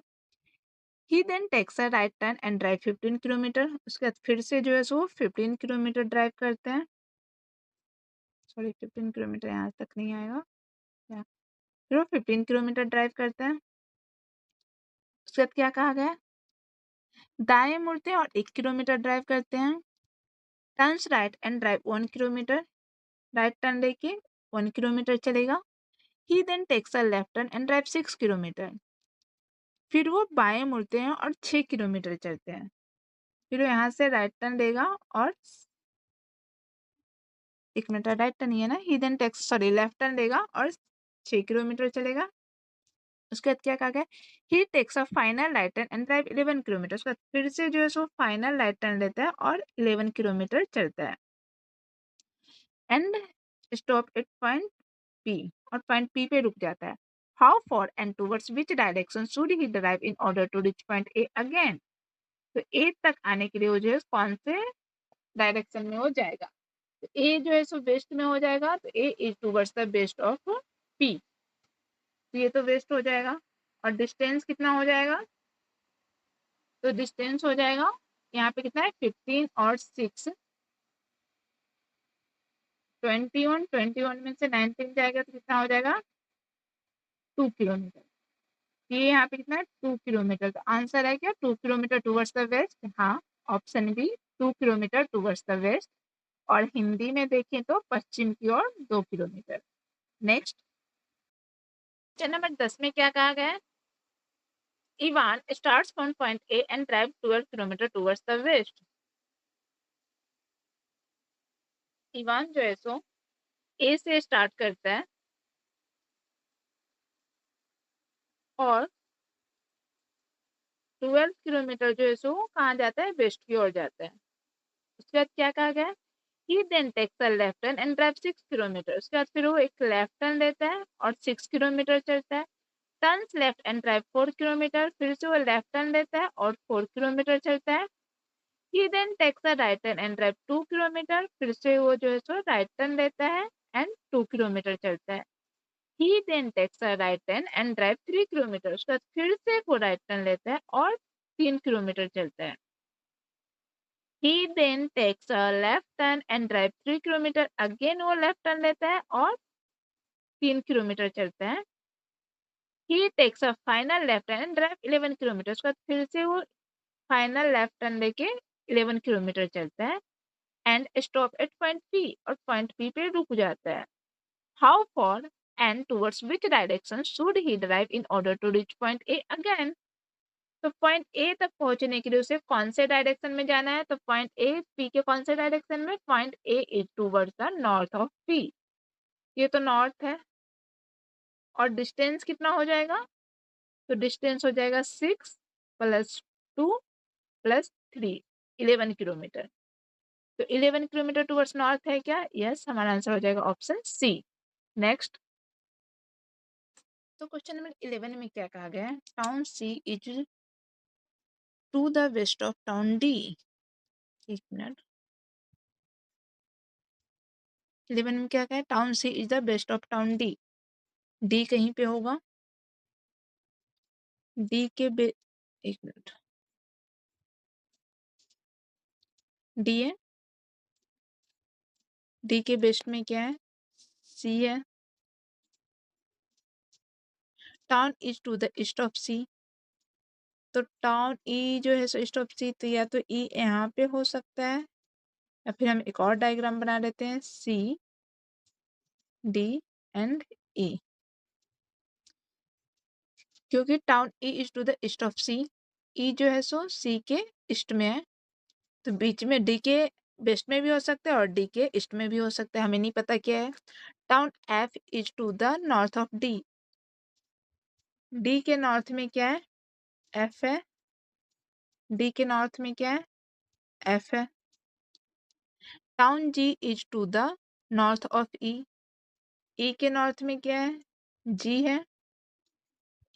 He then takes a right turn and drive 15 kilometer, उसके बाद फिर से जो है सो 15 किलोमीटर ड्राइव करते हैं। सॉरी, 15 किलोमीटर यहाँ तक नहीं आएगा, फिर वो 15 किलोमीटर ड्राइव करते हैं। उसके बाद क्या कहा गया, दाएं मुड़ते हैं और 1 किलोमीटर ड्राइव करते हैं। Turns right and drive 1 kilometer, right turn लेके 1 किलोमीटर चलेगा। He then takes a left turn and drive 6 kilometer, फिर वो बाएं मुड़ते हैं और 6 किलोमीटर चलते हैं। फिर वो यहाँ से राइट टर्न लेगा और 1 मिनट, राइट टर्न ही है ना, he then takes sorry left turn लेगा और 6 किलोमीटर चलेगा। उसके बाद क्या कहा गया, he takes a final right turn and drive 11 kilometre, उसके बाद फिर से जो है सो फाइनल राइट टर्न लेता है और 11 किलोमीटर चलता है। And stop at point P, और पॉइंट पी पे रुक जाता है। How far and towards which direction should he drive in order to reach point A again, तो ए तक आने के लिए वो जो है कौन से डायरेक्शन में हो जाएगा। तो ए जो है सो वेस्ट में हो जाएगा, तो A is towards the west of P, तो ये तो वेस्ट हो जाएगा। और डिस्टेंस कितना हो जाएगा, तो डिस्टेंस हो जाएगा यहाँ पे कितना है, 15 और 6 21, 21 में से 19 जाएगा तो कितना हो जाएगा, 2 किलोमीटर। ये यहाँ पे कितना है, 2 किलोमीटर। तो आंसर है क्या, 2 किलोमीटर टूवर्ड्स द वेस्ट। हाँ, option B 2 kilometre towards the west. और हिंदी में देखें तो पश्चिम की ओर 2 किलोमीटर। नेक्स्ट, क्वेश्चन नंबर 10 में क्या कहा गया है, Ivan starts from point A and drives 12 kilometer towards the west. Ivan जो है सो ए से स्टार्ट करता है और 12 किलोमीटर जो है सो कहाँ जाता है, वेस्ट की ओर जाता है। उसके बाद क्या कहा गया, he then takes a left turn and drive 6 kilometre. उसके बाद फिर वो एक लेफ्ट टर्न लेता है और 6 किलोमीटर चलता है। Turns left and drive 4 kilometre, फिर से वो लेफ्ट टर्न लेता है और 4 किलोमीटर चलता है। He then takes a right turn and drive 2 kilometer, फिर से वो जो है सो राइट टर्न लेता है एंड 2 किलोमीटर चलता है। He then takes a right turn and drive 3 kilometer. उसके बाद फिर से वो राइट टर्न लेता है और 3 किलोमीटर चलता है। He then takes a left turn and drive 3 kilometre. Again वो लेफ्ट टर्न लेता है और 3 किलोमीटर चलता है। He takes a final left turn and drive 11 kilometre. उसके बाद फिर से वो फाइनल लेफ्ट टर्न लेके 11 किलोमीटर चलता है and stop at point P, और पॉइंट पी पे रुक जाता है। How far and towards which direction should he drive in order to reach point A again? तो पॉइंट ए तक पहुंचने के लिए उसे कौन से डायरेक्शन में जाना है, तो पॉइंट ए पी के कौन से डायरेक्शन में, point A is towards the north of P. ये तो नॉर्थ है और डिस्टेंस कितना हो जाएगा, तो डिस्टेंस हो जाएगा 6 + 2 + 3, 11 किलोमीटर। तो 11 किलोमीटर टूवर्ड्स नॉर्थ है क्या, यस, हमारा आंसर हो जाएगा ऑप्शन सी। नेक्स्ट, तो क्वेश्चन नंबर 11 में क्या कहा गया है, town C is to the west of town D. एक मिनट, 11 में क्या कहा है, town C is the west of town D. D कहीं पे होगा, डी के एक मिनट, डी है, डी के वेस्ट में क्या है, सी है। Town is to the east of C, तो टाउन ई जो है ईस्ट ऑफ सी, तो या तो ई यहाँ पे हो सकता है या फिर हम एक और डायग्राम बना लेते हैं, सी डी एंड ई। क्योंकि town E is to the east of C, E जो है सो सी के ईस्ट में है, तो बीच में डी के वेस्ट में भी हो सकता है और डी के ईस्ट में भी हो सकता है, हमें नहीं पता क्या है। Town F is to the north of D, D के नॉर्थ में क्या है, एफ है, डी के नॉर्थ में क्या है, एफ है। Town G is to the north of E, E के नॉर्थ में क्या है, जी है,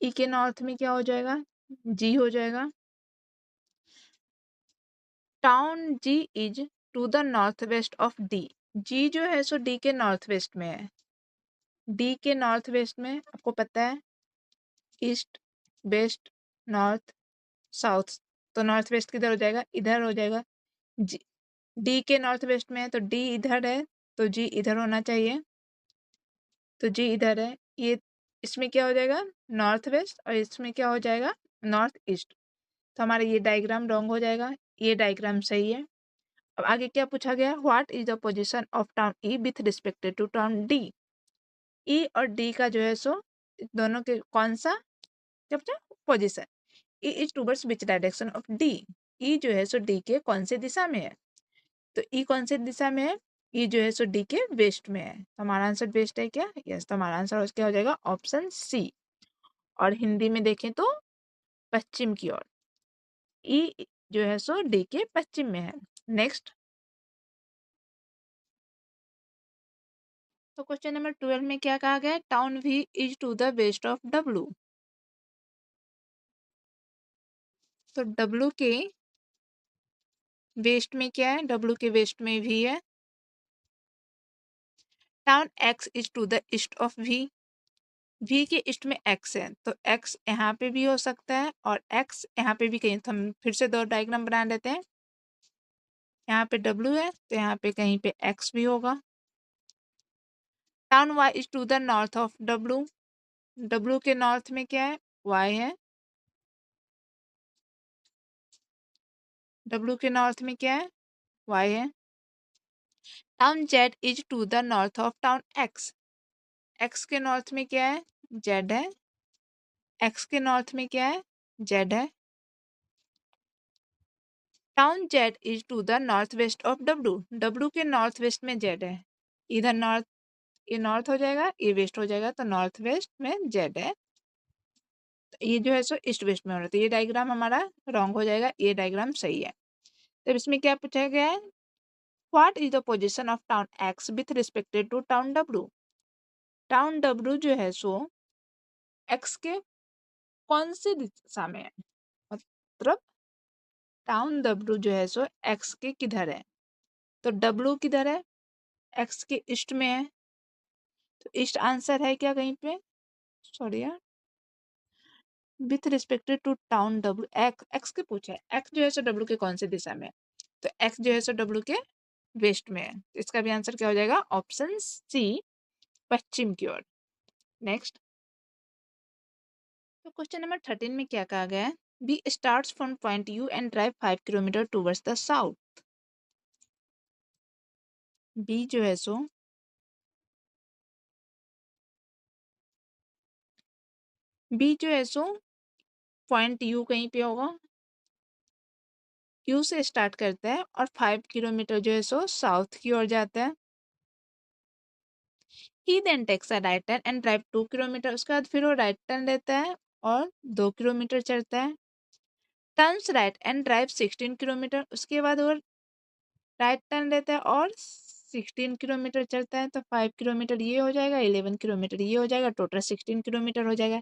ई के नॉर्थ में क्या हो जाएगा, जी हो जाएगा। Town G is to the north west of D, G जो है सो डी के नॉर्थ वेस्ट में है, डी के नॉर्थ वेस्ट में आपको पता है ईस्ट वेस्ट नॉर्थ साउथ, तो नॉर्थ वेस्ट किधर हो जाएगा, इधर हो जाएगा। जी डी के नॉर्थ वेस्ट में है तो डी इधर है, तो जी इधर होना चाहिए, तो जी इधर है। ये इसमें क्या हो जाएगा, नॉर्थ वेस्ट, और इसमें क्या हो जाएगा, नॉर्थ ईस्ट। तो हमारा ये डायग्राम रॉन्ग हो जाएगा, ये डायग्राम सही है। अब आगे क्या पूछा गया, what is the position of town E with respected to town D. E और डी का जो है सो दोनों के कौन सा क्या पूछा, position. E is towards which direction of D, E जो है सो डी के कौन से दिशा में है, तो ई कौन से दिशा में है, ई जो है सो डी के वेस्ट में है। तो हमारा आंसर वेस्ट है क्या, यस, तो हमारा आंसर क्या हो जाएगा, ऑप्शन सी। और हिंदी में देखें तो पश्चिम की ओर, ई जो है सो डी के पश्चिम में है। नेक्स्ट, तो क्वेश्चन नंबर 12 में क्या कहा गया है, town V is to the west of W. तो डब्ल्यू के वेस्ट में क्या है, डब्ल्यू के वेस्ट में वी है। Town X is to the east of V, V के ईस्ट में एक्स है, तो एक्स यहाँ पे भी हो सकता है और एक्स यहाँ पे भी कहीं, तो हम फिर से दो डायग्राम बना लेते हैं। यहाँ पे डब्ल्यू है तो यहाँ पे कहीं पे एक्स भी होगा। Town Y is to the north of W, W के नॉर्थ में क्या है, वाई है, डब्ल्यू के नॉर्थ में क्या है, वाई है। Town Z is to the north of town X, X के नॉर्थ में क्या है, जेड है, एक्स के नॉर्थ में क्या है, जेड है। Town Z is to the north west of W, W के नॉर्थ वेस्ट में जेड है। इधर नॉर्थ, ये नॉर्थ हो जाएगा, ये वेस्ट हो जाएगा, तो नॉर्थ वेस्ट में जेड है। तो ये जो है सो ईस्ट वेस्ट में हो रहा है, तो ये डायग्राम हमारा रॉन्ग हो जाएगा, ये डायग्राम सही है। तो इसमें क्या पूछा गया है, what is the position of town X with respected to town W. Town W जो है सो एक्स के कौन सी दिशा में है, मतलब टाउन डब्ल्यू जो है सो एक्स के किधर है, तो डब्ल्यू किधर है, एक्स के ईस्ट में है, तो ईस्ट आंसर है क्या कहीं पे, सॉरी यार, with respected to town W, X के पूछा है, एक्स जो है सो डब्ल्यू के कौन सी दिशा में है, तो एक्स जो है सो डब्ल्यू के वेस्ट में है, तो इसका भी आंसर क्या हो जाएगा, ऑप्शन सी, पश्चिम की ओर। नेक्स्ट, तो क्वेश्चन नंबर 13 में क्या कहा गया है, B starts from point U and drive 5 kilometre towards the south. B जो है सो बी जो है सो पॉइंट यू कहीं पे होगा, यू से स्टार्ट करता है और 5 किलोमीटर जो है सो साउथ की ओर जाता है। He then takes a right turn and drive 2 kilometre, उसके बाद फिर वो राइट टर्न लेता है और 2 किलोमीटर चलता है। Turns right and drive 16 kilometre, उसके बाद वो राइट टर्न लेता है और 16 किलोमीटर चलता है, तो 5 किलोमीटर ये हो जाएगा, 11 किलोमीटर ये हो जाएगा, टोटल 16 किलोमीटर हो जाएगा।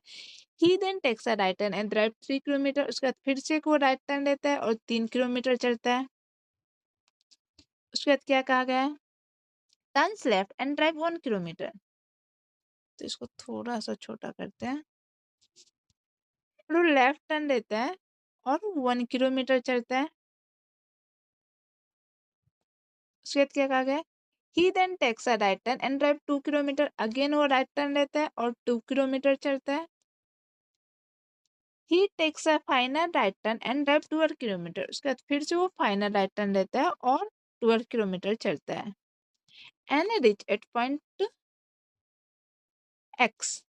He then takes a right turn and drive 3 kilometer, उसके बाद फिर से वो राइट टर्न लेता है और 3 किलोमीटर चलता है। उसके बाद क्या कहा गया है, turns left and drive 1 kilometre, तो इसको थोड़ा सा छोटा करते हैं, तो लेफ्ट टर्न लेता है और 1 किलोमीटर चलता है। उसके बाद क्या कहा गया, he then takes a right turn and drive 2 kilometer, again वो राइट टर्न लेता है और 2 किलोमीटर चलता है। He takes a final right turn and drive 12 kilometre, उसके बाद फिर से वो फाइनल राइट टर्न लेता है और 12 किलोमीटर चलता है। And reach at point X,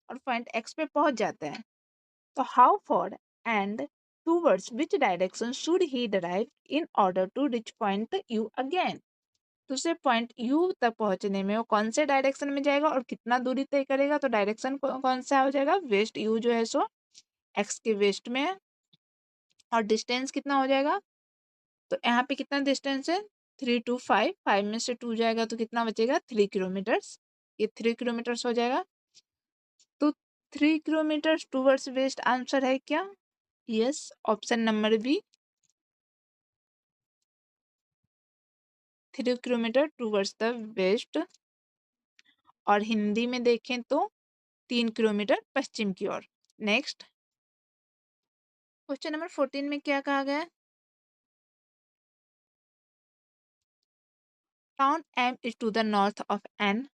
और पॉइंट एक्स पे पहुंच जाता है, तो how far and towards which direction should he drive in order to reach point U again, दूसरे पॉइंट यू तक पहुंचने में वो कौन से डायरेक्शन में जाएगा और कितना दूरी तय करेगा, तो डायरेक्शन कौन सा हो जाएगा, वेस्ट, यू जो है सो एक्स के वेस्ट में है, और डिस्टेंस कितना हो जाएगा, तो यहाँ पे कितना डिस्टेंस है, 3 to 5, 5 में से 2 जाएगा तो कितना बचेगा, 3 किलोमीटर्स, ये 3 किलोमीटर्स हो जाएगा, तो 3 किलोमीटर्स टूवर्ड्स वेस्ट आंसर है क्या, yes, option number B, 3 kilometre towards the west, और हिंदी में देखें तो 3 किलोमीटर पश्चिम की ओर। नेक्स्ट, क्वेश्चन नंबर 14 में क्या कहा गया है, town M is to the north of N,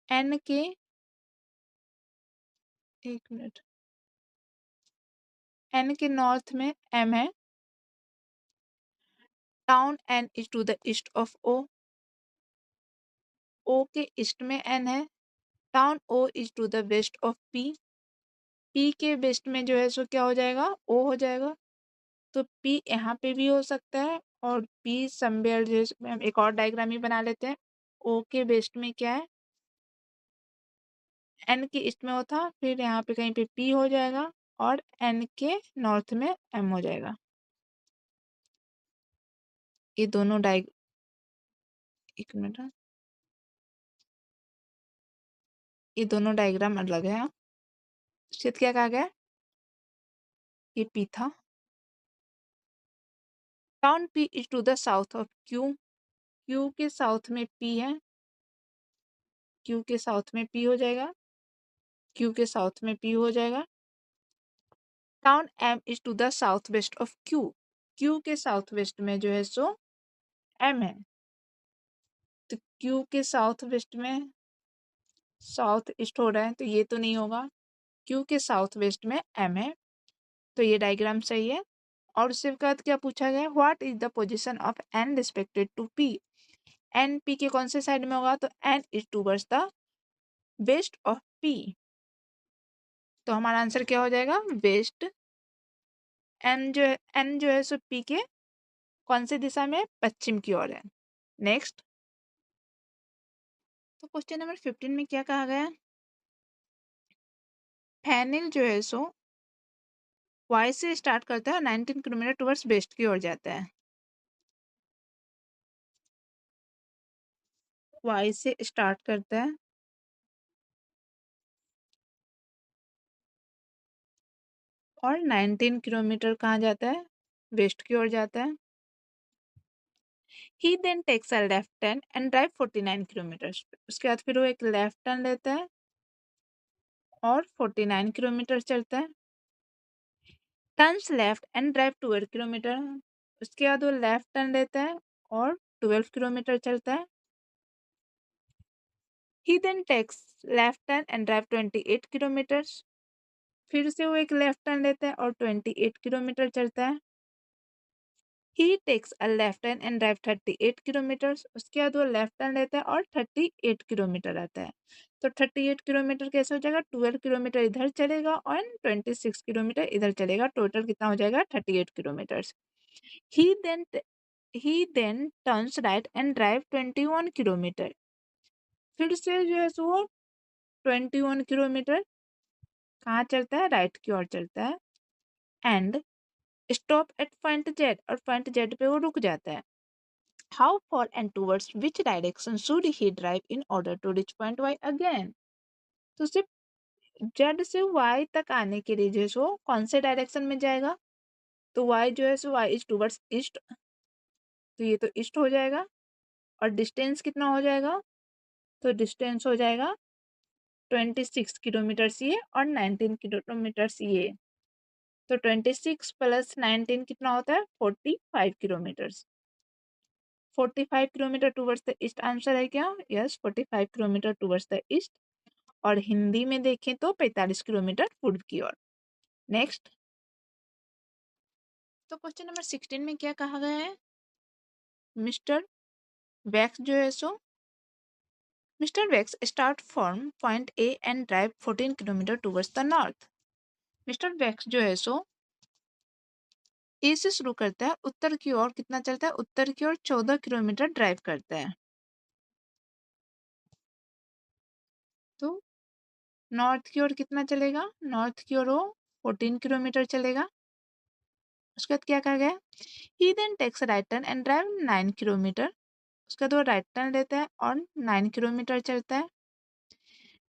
N के, एक मिनट, एन के नॉर्थ में एम है, town N is to the east of O, O के ईस्ट में एन है, town O is to the west of P, P के वेस्ट में जो है सो क्या हो जाएगा, ओ हो जाएगा, तो पी यहाँ पे भी हो सकता है, और पी समवेयर जैसे हम एक और डायग्राम ही बना लेते हैं, ओ के वेस्ट में क्या है, एन के ईस्ट में वो था, फिर यहाँ पे कहीं पे पी हो जाएगा, और एन के नॉर्थ में एम हो जाएगा। ये दोनों एक मिनट हाँ। ये दोनों डायग्राम अलग है। चित क्या कहा गया, ये पी था, town P is to the south of Q, Q के साउथ में पी है, क्यू के साउथ में पी हो जाएगा, क्यू के साउथ में पी हो जाएगा, town M is to the south west of Q, Q के साउथ वेस्ट में जो है सो एम है, तो क्यू के साउथ वेस्ट में साउथ ईस्ट हो रहा है, तो ये तो नहीं होगा, क्यू के साउथ वेस्ट में एम है, तो ये डायग्राम सही है। और उसके बाद क्या पूछा गया, what is the position of N respected to P, N P के कौन से साइड में होगा, तो N is towards the west of P, तो हमारा आंसर क्या हो जाएगा? वेस्ट। एन जो है सो पी के कौन सी दिशा में? पश्चिम की ओर है। नेक्स्ट, तो क्वेश्चन नंबर 15 में क्या कहा गया? फैनिल जो है सो वाई से स्टार्ट करता है और 19 किलोमीटर टुवर्ड्स वेस्ट की ओर जाता है। वाई से स्टार्ट करता है और 19 किलोमीटर कहाँ जाता है? वेस्ट की ओर जाता है। He then takes a left turn and drive 49 kilometer. उसके बाद फिर वो एक लेफ्ट टर्न लेता है और 49 किलोमीटर चलता है। Turns left and drive 12 kilometre. उसके बाद वो लेफ्ट टर्न लेता है और 12 किलोमीटर चलता है। He then takes left turn and drive 28 kilometers. फिर से वो एक लेफ्ट टर्न लेता है और 28 किलोमीटर चलता है। He takes a left turn and drive 38 kilometers. उसके बाद वो लेफ्ट टर्न लेता है और 38 किलोमीटर आता है। तो 38 किलोमीटर कैसे हो जाएगा? 12 किलोमीटर इधर चलेगा और 26 किलोमीटर इधर चलेगा। टोटल कितना हो जाएगा? 38 kilometres. He then he then turns right and drive 21 kilometre. फिर से जो है सो वो 21 किलोमीटर कहाँ चलता है? राइट की ओर चलता है। And stop at point Z, और पॉइंट जेड पे वो रुक जाता है। How far and towards which direction should he drive in order to reach point Y again? तो सिर्फ जेड से वाई तक आने के लिए जो है सो कौन से डायरेक्शन में जाएगा? तो वाई जो है सो वाई इज टूवर्ड्स ईस्ट, तो ये तो ईस्ट हो जाएगा। और डिस्टेंस कितना हो जाएगा? तो डिस्टेंस हो जाएगा 26 किलोमीटर ये और 19 किलोमीटर ये। तो 26 प्लस 19 कितना होता है? 45 kilometres. 45 kilometre towards the east answer है क्या? Yes, 45 kilometre towards the east. और हिंदी में देखें तो 45 किलोमीटर पूर्व की ओर। नेक्स्ट, तो क्वेश्चन नंबर 16 में क्या कहा गया है? मिस्टर वैक्स जो है सो Mr Wax start from point A and drive 14 kilometer towards the north. Mr Wax जो है सो ए से शुरू करता है, उत्तर की ओर कितना चलता है? उत्तर की ओर 14 किलोमीटर ड्राइव करता है। तो नॉर्थ की ओर कितना चलेगा? नॉर्थ की ओर वो 14 किलोमीटर चलेगा। उसके बाद क्या कहा गया? He then takes right turn and drive 9 kilometer. उसके बाद वो राइट टर्न लेता है और 9 किलोमीटर चलता है।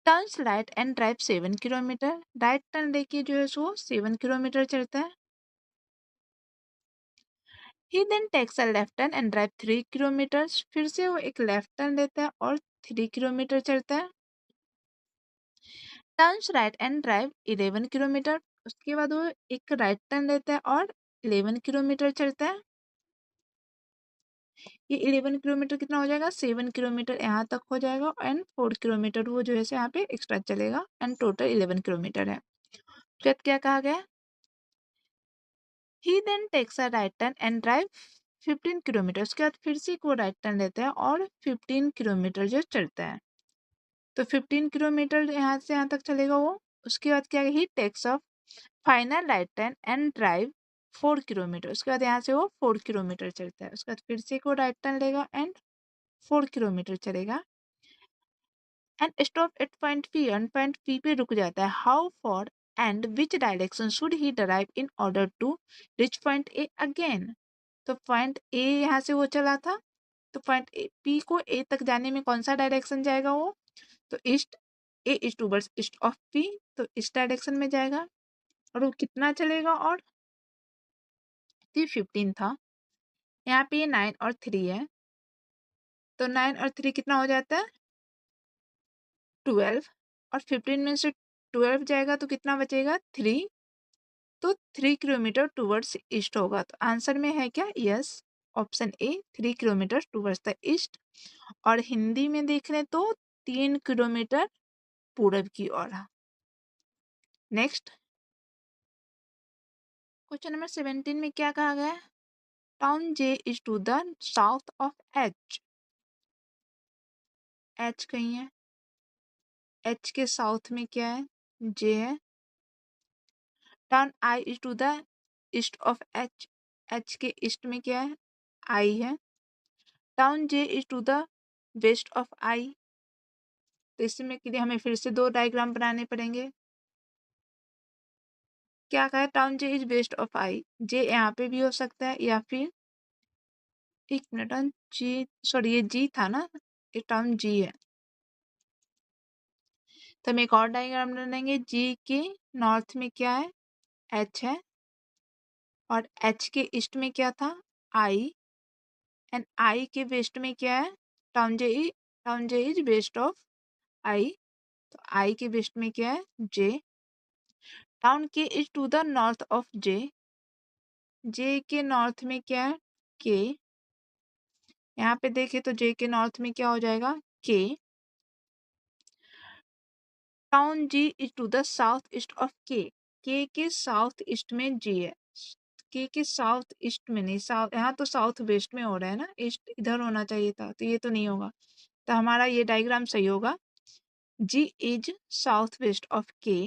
Turns right and drive 7 kilometer. Right turn लेके जो है सो 7 किलोमीटर चलता है। He then takes a left turn and drive 3 kilometers. फिर से वो एक लेफ्ट टर्न लेता है और 3 किलोमीटर चलता है। Turns right and drive 11 kilometre. उसके बाद वो एक राइट टर्न लेता है और 11 किलोमीटर चलता है। ये 11 किलोमीटर कितना हो जाएगा? 7 किलोमीटर यहाँ तक हो जाएगा एंड 4 किलोमीटर वो जो है यहाँ पे एक्स्ट्रा चलेगा एंड टोटल 11 किलोमीटर है। फिर क्या कहा गया? He then takes a right turn and drive 15 kilometer. उसके बाद फिर से वो राइट टर्न लेता है और 15 किलोमीटर जो चलता है। तो 15 किलोमीटर यहाँ से यहाँ तक चलेगा वो। उसके बाद क्या? He takes off final right turn and drive 4 kilometre. उसके बाद यहाँ से वो 4 किलोमीटर चलता है। उसके बाद फिर से वो राइट टर्न लेगा एंड 4 किलोमीटर चलेगा and stop at point P. एंड पॉइंट पी पे रुक जाता है। How far and which direction should he drive in order to reach point A again? तो पॉइंट ए यहाँ से वो चला था, तो पॉइंट पी को ए तक जाने में कौन सा डायरेक्शन जाएगा वो? तो east. A is towards east of P, तो इस डायरेक्शन में जाएगा। और वो कितना चलेगा? और 15 था, यहाँ पे 9 और 3 है, तो 9 और 3 कितना हो जाता है? 12। और 15 में से 12 जाएगा तो कितना बचेगा? 3। तो 3 किलोमीटर टूवर्ड्स ईस्ट होगा। तो आंसर में है क्या? Yes, option A 3 kilometre towards the east. और हिंदी में देख रहे तो 3 किलोमीटर पूरब की ओर। नेक्स्ट, क्वेश्चन नंबर 17 में क्या कहा गया है? Town J is to the south of H. H कहीं है, एच के साउथ में क्या है? जे है। Town I is to the east of H, H के ईस्ट में क्या है, आई है। Town J is to the west of I, तो इसमें के लिए हमें फिर से दो डायग्राम बनाने पड़ेंगे। क्या कहा है, town J is west of I, J यहाँ पे भी हो सकता है या फिर, एक मिनट, जी सॉरी ये जी था ना, ये टाउन जी है, तो हम एक और डायग्राम बनाएंगे। जी के नॉर्थ में क्या है, एच है, और एच के ईस्ट में क्या था, आई, एंड आई के वेस्ट में क्या है, town J, town J is west of I, तो आई के वेस्ट में क्या है, J. Town K is to the north of J, J के नॉर्थ में क्या है, के। यहाँ पे देखें तो जे के नॉर्थ में क्या हो जाएगा, K. Town G is to the south east of K south east में जी है, के साउथ ईस्ट में नहीं, साउथ यहाँ तो साउथ वेस्ट में हो रहा है ना, ईस्ट इधर होना चाहिए था, तो ये तो नहीं होगा, तो हमारा ये डायग्राम सही होगा। G is south west of K.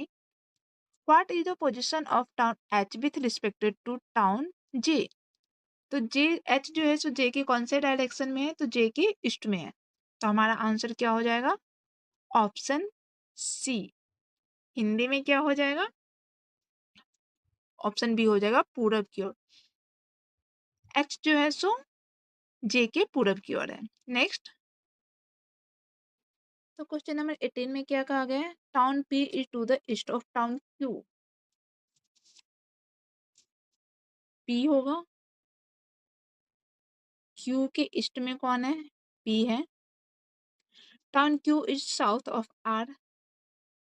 What is the position of town H with respected to town J, तो जे एच जो है सो जे के कौन से डायरेक्शन में है, तो जे के ईस्ट में है, तो हमारा आंसर क्या हो जाएगा, ऑप्शन सी। हिंदी में क्या हो जाएगा, ऑप्शन बी हो जाएगा, पूरब की ओर। एच जो है सो जे के पूरब की ओर है। नेक्स्ट, तो क्वेश्चन नंबर 18 में क्या कहा गया है, town P is to the east of town Q, P होगा, क्यू के ईस्ट में कौन है, पी है। Town Q is south of R,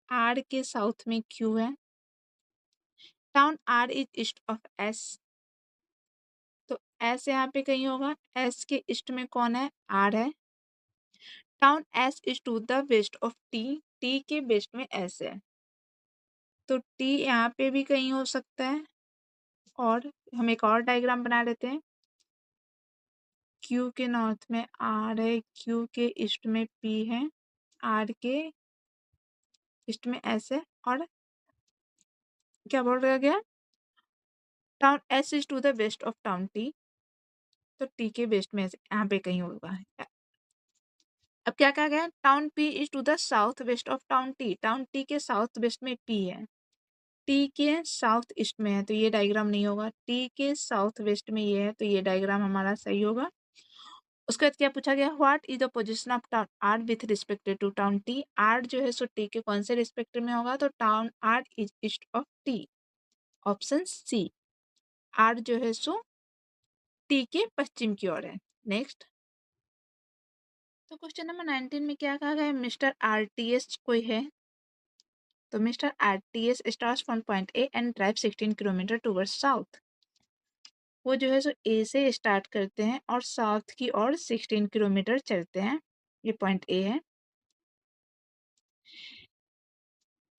R के साउथ में क्यू है। Town R is east of S, तो एस यहाँ पे कहीं होगा, एस के ईस्ट में कौन है, आर है। Town S is to the west of T, T के वेस्ट में एस है, तो टी यहाँ पे भी कहीं हो सकता है। और हम एक और डायग्राम बना लेते हैं। क्यू के नॉर्थ में आर है, क्यू के ईस्ट में पी है, आर के ईस्ट में एस है, और क्या बोल रहा गया, town S is to the west of town T, तो टी के वेस्ट में यहाँ पे कहीं होगा। अब क्या कहा गया, town P is to the south west of town T, town T के साउथ वेस्ट में पी है, टी के साउथ ईस्ट में है, तो ये डायग्राम नहीं होगा। टी के साउथ वेस्ट में ये है, तो ये डायग्राम हमारा सही होगा। उसके बाद क्या पूछा गया, what is the position of town R with respected to town T, R जो है सो टी के कौन से रिस्पेक्ट में होगा, तो town R is east of T, option C. R जो है सो टी के पश्चिम की ओर है। नेक्स्ट, तो क्वेश्चन नंबर 19 में क्या कहा गया है, मिस्टर आरटीएस कोई है, तो mister RTS starts from point A and drive 16 kilometre towards south, वो जो है सो ए से स्टार्ट करते हैं और साउथ की ओर 16 किलोमीटर चलते हैं, ये पॉइंट ए है।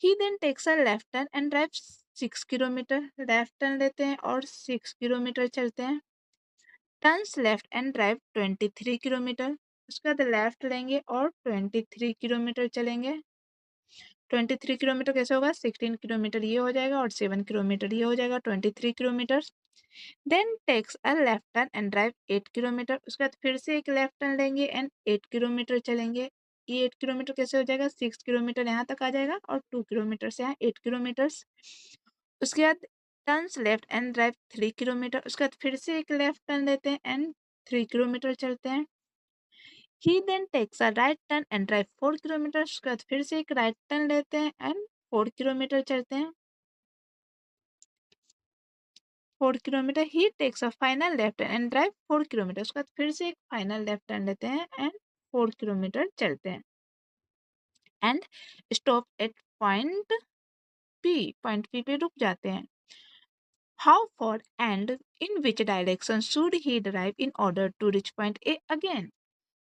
He then takes a left turn and drive 6 kilometer, left turn लेते हैं और 6 किलोमीटर चलते हैं। Turns left and drive 23 kilometer, उसके बाद लेफ्ट लेंगे और 23 किलोमीटर चलेंगे। 23 किलोमीटर कैसे होगा, 16 किलोमीटर ये हो जाएगा और 7 किलोमीटर ये हो जाएगा, 23 kilometre. Then takes a left turn and drive 8 kilometre, उसके बाद फिर से एक लेफ्ट टर्न लेंगे एंड 8 किलोमीटर चलेंगे। ये 8 किलोमीटर कैसे हो जाएगा, 6 किलोमीटर यहाँ तक आ जाएगा और 2 किलोमीटर से यहाँ 8 किलोमीटर। उसके बाद turns left and drive 3 kilometer, उसके बाद फिर से एक लेफ्ट टर्न लेते हैं एंड 3 किलोमीटर चलते हैं। He then takes a right turn and drive 4 kilometre, उसके बाद फिर से एक राइट टर्न लेते हैं एंड 4 किलोमीटर चलते हैं। 4 kilometre, he takes a final left turn and drive 4 kilometre, उसके बाद फिर से एक फाइनल लेफ्ट टर्न लेते हैं एंड 4 किलोमीटर चलते हैं and stop at point P, point P पे रुक जाते हैं। How far and in which direction should he drive in order to reach point A again,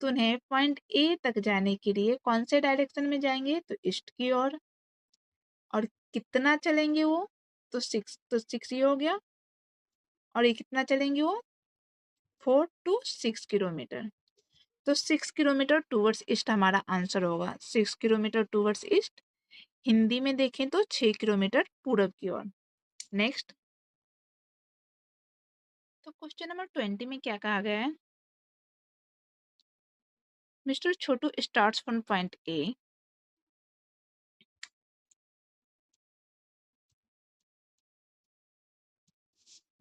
तो उन्हें पॉइंट ए तक जाने के लिए कौन से डायरेक्शन में जाएंगे, तो ईस्ट की ओर। और कितना चलेंगे वो, तो 6, तो 6 ये हो गया, और ये कितना चलेंगे वो, 4 to 6 किलोमीटर, तो 6 किलोमीटर टूवर्ड्स ईस्ट हमारा आंसर होगा, 6 किलोमीटर टूवर्ड्स ईस्ट। हिंदी में देखें तो 6 किलोमीटर पूरब की ओर। नेक्स्ट, तो क्वेश्चन नंबर 20 में क्या कहा गया है? Mr Chhotu starts from point A.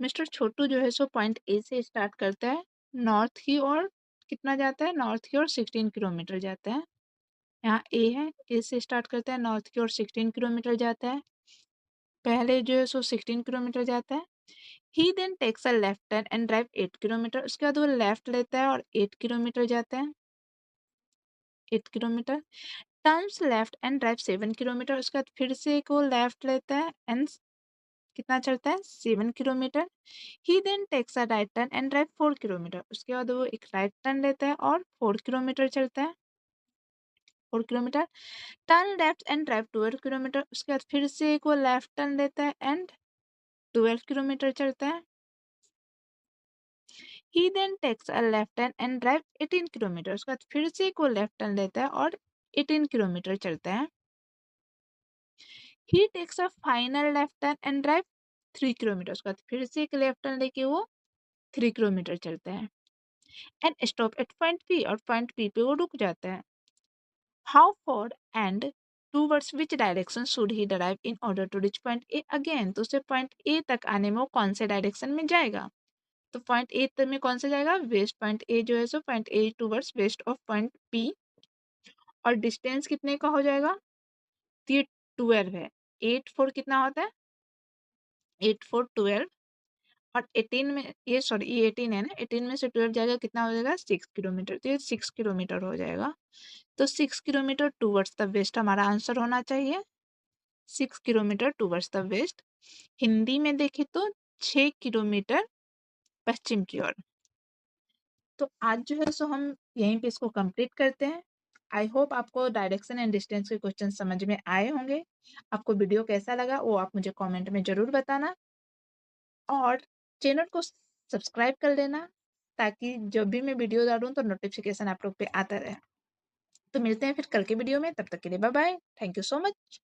Mr Chhotu जो है सो पॉइंट ए से स्टार्ट करता है, नॉर्थ की ओर कितना जाता है? नॉर्थ की ओर 16 किलोमीटर जाता है। यहाँ ए है, ए से स्टार्ट करता है, नॉर्थ की ओर 16 किलोमीटर जाता है। पहले जो है सो 16 किलोमीटर जाता है। He then takes a left turn and drive 8 kilometre. उसके बाद वो लेफ्ट लेता है और 8 किलोमीटर जाता है। 8 kilometre turns left and drive 7 kilometre. उसके बाद फिर से एक वो लेफ्ट लेता है एंड कितना चलता है? 7 kilometre. He then takes a right turn and drive 4 kilometre. उसके बाद वो एक राइट टर्न लेता है और 4 किलोमीटर चलता है। 4 kilometre turn left and drive 12 kilometre. उसके बाद फिर से एक वो लेफ्ट टर्न लेता है एंड 12 किलोमीटर चलता है। He then takes a left turn and drive 18 kilometre. उसके बाद फिर से एक वो लेफ्ट टर्न लेता है और 18 किलोमीटर चलता है। He takes a final left turn and drive 3 kilometer. उसके बाद फिर से एक लेफ्ट टर्न लेके वो 3 किलोमीटर चलता है and stop at point P. और पॉइंट पी पे वो रुक जाता है। How far and towards which direction should he drive in order to reach point A again. तो उसे पॉइंट ए तक आने में वो कौन से डायरेक्शन में जाएगा? तो पॉइंट ए तक में कौन सा जाएगा? वेस्ट। पॉइंट ए जो है सो point A towards west of point P. और डिस्टेंस कितने का हो जाएगा? तो ये 12 है। 8 4 कितना होता है? 8 4 12। और 18 में ये सॉरी ये 18 है ना, 18 में से 12 जाएगा कितना हो जाएगा? 6 किलोमीटर। तो ये 6 किलोमीटर हो जाएगा। तो 6 किलोमीटर टूवर्ड्स द वेस्ट हमारा आंसर होना चाहिए। 6 kilometre towards the west. Hindi में देखें तो 6 किलोमीटर पश्चिम की ओर। तो आज जो है सो हम यहीं पे इसको कंप्लीट करते हैं। आई होप आपको डायरेक्शन एंड डिस्टेंस के क्वेश्चन समझ में आए होंगे। आपको वीडियो कैसा लगा वो आप मुझे कमेंट में ज़रूर बताना और चैनल को सब्सक्राइब कर लेना ताकि जब भी मैं वीडियो डालूँ तो नोटिफिकेशन आप लोग पे आता रहे। तो मिलते हैं फिर कल के वीडियो में, तब तक के लिए bye bye. Thank you so much.